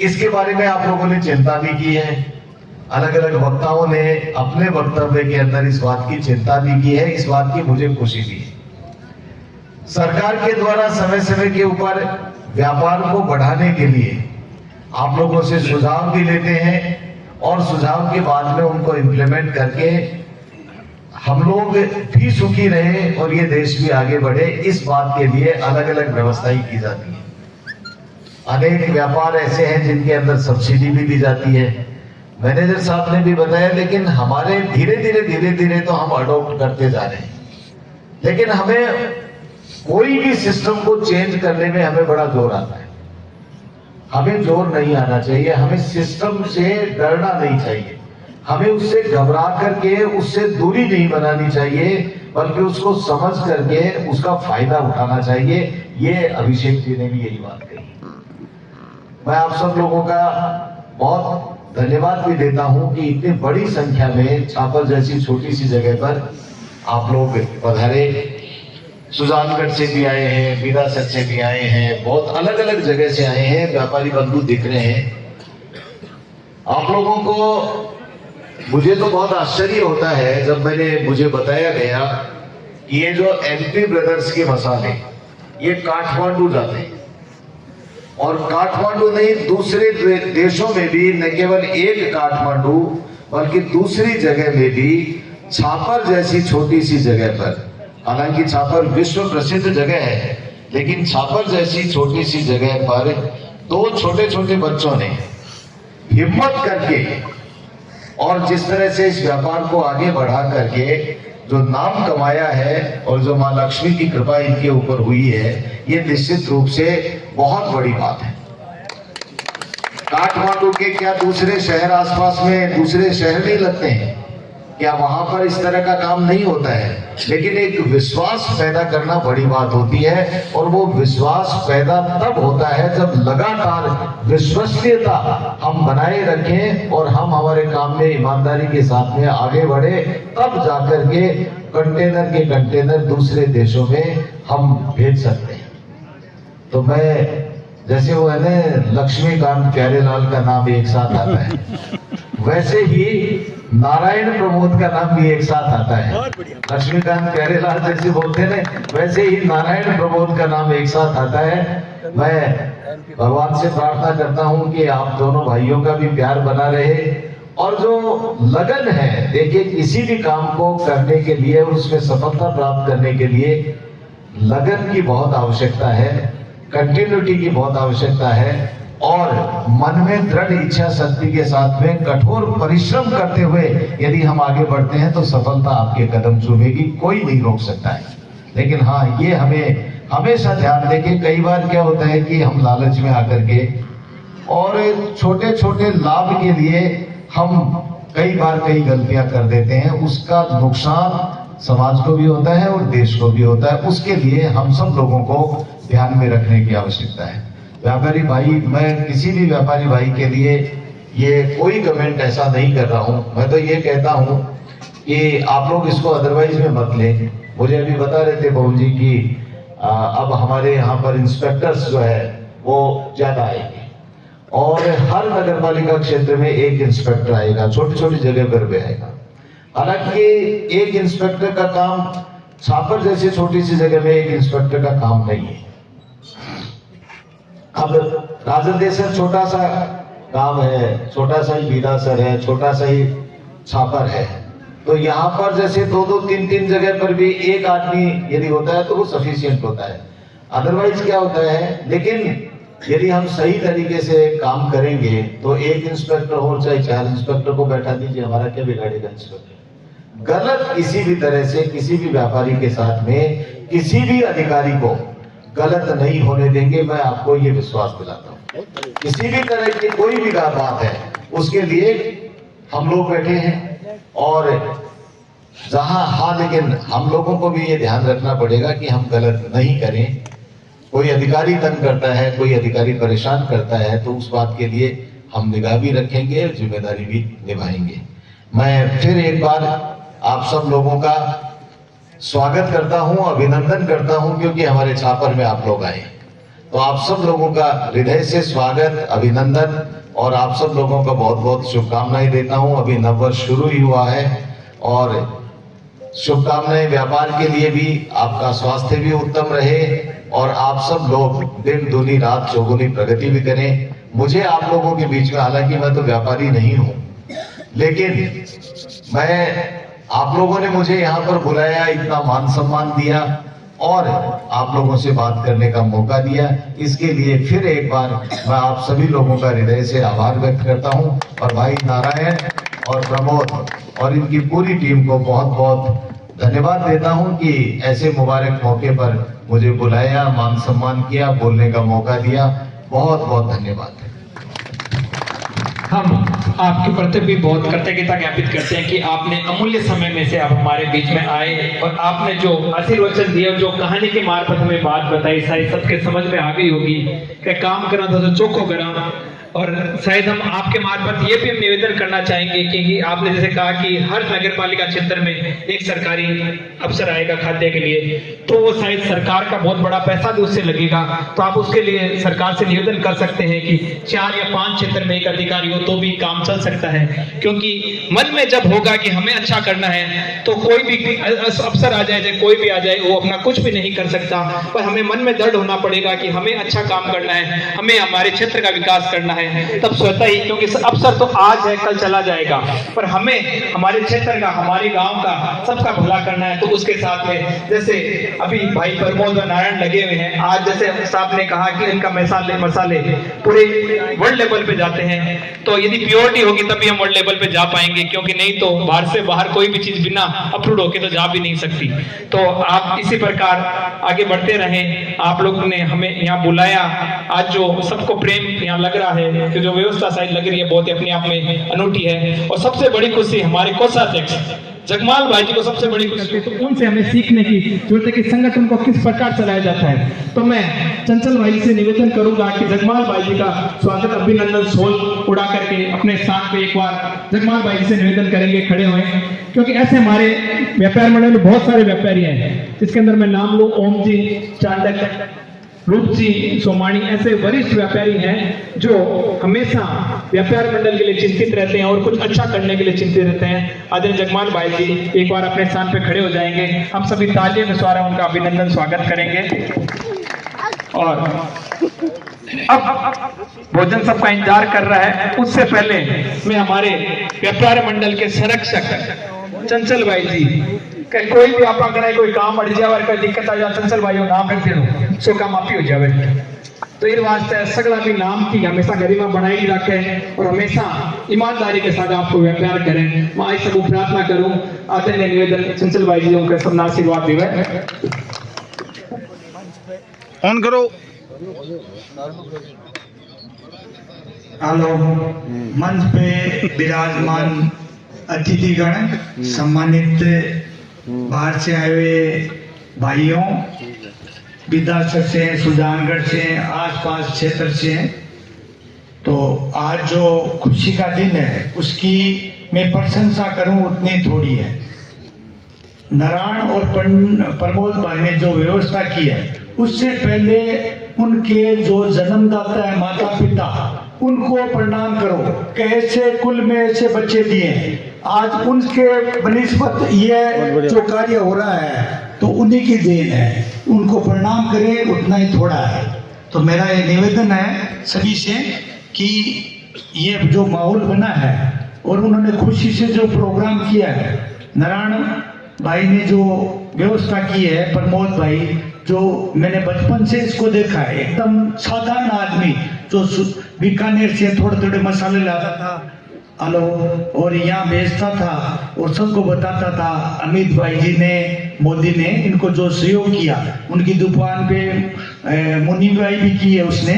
इसके बारे में आप लोगों ने चिंता भी की है, अलग अलग वक्ताओं ने अपने वक्तव्य के अंदर इस बात की चिंता भी की है, इस बात की मुझे खुशी भी है। सरकार के द्वारा समय समय के ऊपर व्यापार को बढ़ाने के लिए आप लोगों से सुझाव भी लेते हैं और सुझाव के बाद में उनको इम्प्लीमेंट करके हम लोग भी सुखी रहे और ये देश भी आगे बढ़े, इस बात के लिए अलग अलग व्यवस्थाएं की जाती है। अनेक व्यापार ऐसे हैं जिनके अंदर सब्सिडी भी दी जाती है, मैनेजर साहब ने भी बताया, लेकिन हमारे धीरे धीरे तो हम अडॉप्ट करते जा रहे हैं। लेकिन हमें कोई भी सिस्टम को चेंज करने में हमें बड़ा जोर आता है। हमें जोर नहीं आना चाहिए, हमें सिस्टम से डरना नहीं चाहिए, हमें उससे घबरा करके उससे दूरी नहीं बनानी चाहिए, बल्कि उसको समझ करके उसका फायदा उठाना चाहिए। ये अभिषेक जी ने भी यही बात कही। मैं आप सब लोगों का बहुत धन्यवाद भी देता हूं कि इतनी बड़ी संख्या में छापर जैसी छोटी सी जगह पर आप लोग पधारे। सुजानगढ़ से भी आए हैं, बीरासत से भी आए हैं, बहुत अलग अलग जगह से आए हैं, व्यापारी बंधु दिख रहे हैं। आप लोगों को, मुझे तो बहुत आश्चर्य होता है जब मुझे बताया गया कि ये जो एनपी ब्रदर्स के मसाले ये काठमांडू जाते हैं, और काठमांडू नहीं दूसरे देशों में भी, न केवल एक काठमांडू बल्कि दूसरी जगह में भी छापर जैसी छोटी सी जगह पर, हालांकि छापर विश्व प्रसिद्ध जगह है, लेकिन छापर जैसी छोटी सी जगह पर दो छोटे छोटे बच्चों ने हिम्मत करके और जिस तरह से इस व्यापार को आगे बढ़ा करके जो नाम कमाया है और जो मां लक्ष्मी की कृपा इनके ऊपर हुई है, ये निश्चित रूप से बहुत बड़ी बात है। काठमांडू के क्या दूसरे शहर आसपास में दूसरे शहर नहीं लगते हैं क्या? वहां पर इस तरह का काम नहीं होता है, लेकिन एक विश्वास पैदा करना बड़ी बात होती है, और वो विश्वास पैदा तब होता है जब लगातार विश्वसनीयता हम बनाए रखें और हम हमारे काम में ईमानदारी के साथ में आगे बढ़े, तब जाकर के कंटेनर के कंटेनर दूसरे देशों में हम भेज सकते हैं। तो मैं, जैसे वो है ना लक्ष्मीकांत प्यारेलाल का नाम एक साथ आता है, वैसे ही नारायण प्रमोद का नाम भी एक साथ आता है। लक्ष्मीकांत प्यारेलाल जैसे बोलते हैं ना, वैसे ही नारायण प्रमोद का नाम एक साथ आता है। मैं भगवान से प्रार्थना करता हूं कि आप दोनों भाइयों का भी प्यार बना रहे, और जो लगन है, देखिए किसी भी काम को करने के लिए और उसमें सफलता प्राप्त करने के लिए लगन की बहुत आवश्यकता है, कंटिन्यूटी की बहुत आवश्यकता है, और मन में दृढ़ इच्छा शक्ति के साथ में कठोर परिश्रम करते हुए यदि हम आगे बढ़ते हैं तो सफलता आपके कदम चूमेगी, कोई नहीं रोक सकता है। लेकिन हाँ, ये हमें हमेशा ध्यान देके, कई बार क्या होता है कि हम लालच में आकर के और छोटे छोटे लाभ के लिए हम कई बार कई गलतियां कर देते हैं, उसका नुकसान समाज को भी होता है और देश को भी होता है। उसके लिए हम सब लोगों को ध्यान में रखने की आवश्यकता है। व्यापारी भाई, मैं किसी भी व्यापारी भाई के लिए ये कोई कमेंट ऐसा नहीं कर रहा हूं। मैं तो ये कहता हूं कि आप लोग इसको अदरवाइज में मत लें। मुझे अभी बता रहे थे बहू जी कि अब हमारे यहाँ पर इंस्पेक्टर्स जो है वो ज्यादा आएंगे, और हर नगर पालिका क्षेत्र में एक इंस्पेक्टर आएगा, छोटी छोटी जगह पर भी आएगा। हालांकि एक इंस्पेक्टर का काम छापर जैसी छोटी सी जगह में एक इंस्पेक्टर का काम नहीं है। अब राजदेसर छोटा सा गांव है, छोटा सा ही बीरासर है, छोटा सा ही छापर है, तो यहाँ पर जैसे दो दो तीन तीन जगह पर भी एक आदमी यदि होता है तो वो सफिशिएंट होता है। अदरवाइज क्या होता है, लेकिन यदि हम सही तरीके से काम करेंगे तो एक इंस्पेक्टर हो चाहे 4 इंस्पेक्टर को बैठा दीजिए, हमारा क्या बिगाड़ेगा इंस्पेक्टर। गलत किसी भी तरह से किसी भी व्यापारी के साथ में किसी भी अधिकारी को गलत नहीं होने देंगे, मैं आपको ये विश्वास दिलाता हूँ। किसी भी तरह की कोई भी बात है उसके लिए हम लोग बैठे हैं, और जहां हाँ, लेकिन हम लोगों को भी ये ध्यान रखना पड़ेगा कि हम गलत नहीं करें। कोई अधिकारी तंग करता है, कोई अधिकारी परेशान करता है, तो उस बात के लिए हम निगाह भी रखेंगे, जिम्मेदारी भी निभाएंगे। मैं फिर एक बार आप सब लोगों का स्वागत करता हूं, अभिनंदन करता हूं, क्योंकि हमारे छापर में आप लोग आए। तो आप सब लोगों का हृदय से स्वागत, अभिनंदन, और आप सब लोगों का बहुत बहुत शुभकामनाएं देता हूं। अभी नववर्ष शुरू ही हुआ है, और शुभकामनाएं व्यापार के लिए भी, आपका स्वास्थ्य भी उत्तम रहे, और आप सब लोग दिन दूनी रात चौगुनी प्रगति भी करें। मुझे आप लोगों के बीच में, हालांकि मैं तो व्यापारी नहीं हूं, लेकिन मैं, आप लोगों ने मुझे यहाँ पर बुलाया, इतना मान सम्मान दिया और आप लोगों से बात करने का मौका दिया, इसके लिए फिर एक बार मैं आप सभी लोगों का हृदय से आभार व्यक्त करता हूँ, और भाई नारायण और प्रमोद और इनकी पूरी टीम को बहुत बहुत धन्यवाद देता हूँ कि ऐसे मुबारक मौके पर मुझे बुलाया, मान सम्मान किया, बोलने का मौका दिया। बहुत बहुत धन्यवाद। हम आपके प्रति भी बहुत कृतज्ञता ज्ञापित करते हैं कि आपने अमूल्य समय में से आप हमारे बीच में आए, और आपने जो आशीर्वचन दिया, जो कहानी के मार्फत हमें बात बताई, सारी सबके समझ में आ गई होगी कि काम करना था तो चोखो करा, और शायद हम आपके मार्फत ये भी निवेदन करना चाहेंगे कि आपने जैसे कहा कि हर नगर पालिका क्षेत्र में एक सरकारी अफसर आएगा खाद्य के लिए, तो वो शायद सरकार का बहुत बड़ा पैसा भी उससे लगेगा। तो आप उसके लिए सरकार से निवेदन कर सकते हैं कि 4 या 5 क्षेत्र में एक अधिकारी हो तो भी काम चल सकता है, क्योंकि मन में जब होगा कि हमें अच्छा करना है तो कोई भी अफसर आ जाए, कोई भी आ जाए, वो अपना कुछ भी नहीं कर सकता। पर हमें मन में दृढ़ होना पड़ेगा कि हमें अच्छा काम करना है, हमें हमारे क्षेत्र का विकास करना है, तब स्वतः ही, क्योंकि अफसर तो आज है कल चला जाएगा, पर हमें हमारे क्षेत्र का, हमारे गांव का, सबका भला करना है। तो उसके साथ में जैसे अभी भाई प्रमोद व नारायण लगे हुए हैं, आज जैसे साहब ने कहा कि इनका मसाले पूरे वर्ल्ड लेवल पे जाते हैं, तो यदि प्योरिटी होगी तभी हम वर्ल्ड लेवल पे जा पाएंगे, क्योंकि नहीं तो बाहर से बाहर कोई भी चीज बिना अप्रूव होके तो जा भी नहीं सकती। तो आप इसी प्रकार आगे बढ़ते रहें। आप लोगों ने हमें यहाँ बुलाया, आज जो सबको प्रेम यहाँ लग रहा है, कि जो व्यवस्था शायद लग रही है बहुत ही अपने आप में अनूठी है। और सबसे बड़ी खुशी हमारे कोषाध्यक्ष जगमाल भाई जी को सबसे बड़ी खुशी, तो उनसे हमें सीखने की जरूरत है कि संगठन को किस प्रकार चलाया जाता है। तो मैं चंचल भाई से निवेदन करूंगा कि जगमाल भाई जी का स्वागत, अभिनंदन सोल उड़ा करके अपने स्थान पे एक बार जगमाल भाई जी से निवेदन करेंगे खड़े हुए, क्योंकि ऐसे हमारे व्यापार मंडल में बहुत सारे व्यापारी हैं, जिसके अंदर मैं नाम लूं ओम जी, चांडक, रूप जी, सोमानी, ऐसे वरिष्ठ व्यापारी हैं जो हमेशा व्यापार मंडल के लिए चिंतित रहते हैं और कुछ अच्छा करने के लिए चिंतित रहते हैं। आदरणीय जगमाल भाई जी एक बार अपने स्थान पर खड़े हो जाएंगे, हम सभी तालियों के द्वारा उनका अभिनंदन स्वागत करेंगे। और अब भोजन सबका इंतजार कर रहा है, उससे पहले मैं हमारे व्यापार मंडल के संरक्षक चंचल भाई जी, कोई भी आप अगर कोई काम अड़ जाए और कोई दिक्कत आ जाए, चंचल भाई नाम रख दे सो काम आप ही हो जाए। तो इस वास्ते सगला भी नाम की हमेशा गरिमा बनाई रखे और हमेशा ईमानदारी के साथ आपको व्यापार करें। मैं आज सब प्रार्थना करूं, आदरणीय निवेदन चंचल भाई जी उनके सब आशीर्वाद दिवे। ऑन करो। हेलो, मंच पे विराजमान अतिथिगण, सम्मानित बाहर से आए हुए भाइयों, विद्यासर से, सुजानगढ़ से, आसपास क्षेत्र से, तो आज जो खुशी का दिन है उसकी मैं प्रशंसा करूं उतनी थोड़ी है। नारायण और प्रमोद भाई ने जो व्यवस्था की है, उससे पहले उनके जो जन्मदाता है माता पिता, उनको प्रणाम करो, कैसे कुल में ऐसे बच्चे दिए। आज उनके बनिस्बत ये जो कार्य हो रहा है तो उन्हीं की देन है, उनको प्रणाम करें, उतना ही थोड़ा है। तो मेरा ये निवेदन है सभी से कि ये जो माहौल बना है और उन्होंने खुशी से जो प्रोग्राम किया है, नारायण भाई ने जो व्यवस्था की है, प्रमोद भाई जो मैंने बचपन से इसको देखा है, एकदम साधारण आदमी जो बीकानेर से थोड़े थोड़े मसाले लाता था आलो और यहाँ बेचता था और सबको बताता था। अमित भाई जी ने, मोदी ने इनको जो सहयोग किया, उनकी दुकान पे मुनि भाई भी की है, उसने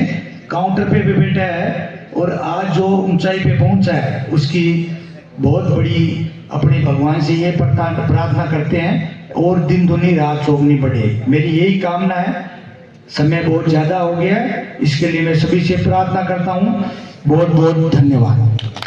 काउंटर पे भी बैठा है और आज जो ऊंचाई पे पहुंचा है उसकी बहुत बड़ी अपने भगवान से ये प्रार्थना करते हैं और दिन दुनी रात चौगनी बढ़े। मेरी यही कामना है। समय बहुत ज्यादा हो गया है, इसके लिए मैं सभी से प्रार्थना करता हूँ। बहुत बहुत धन्यवाद।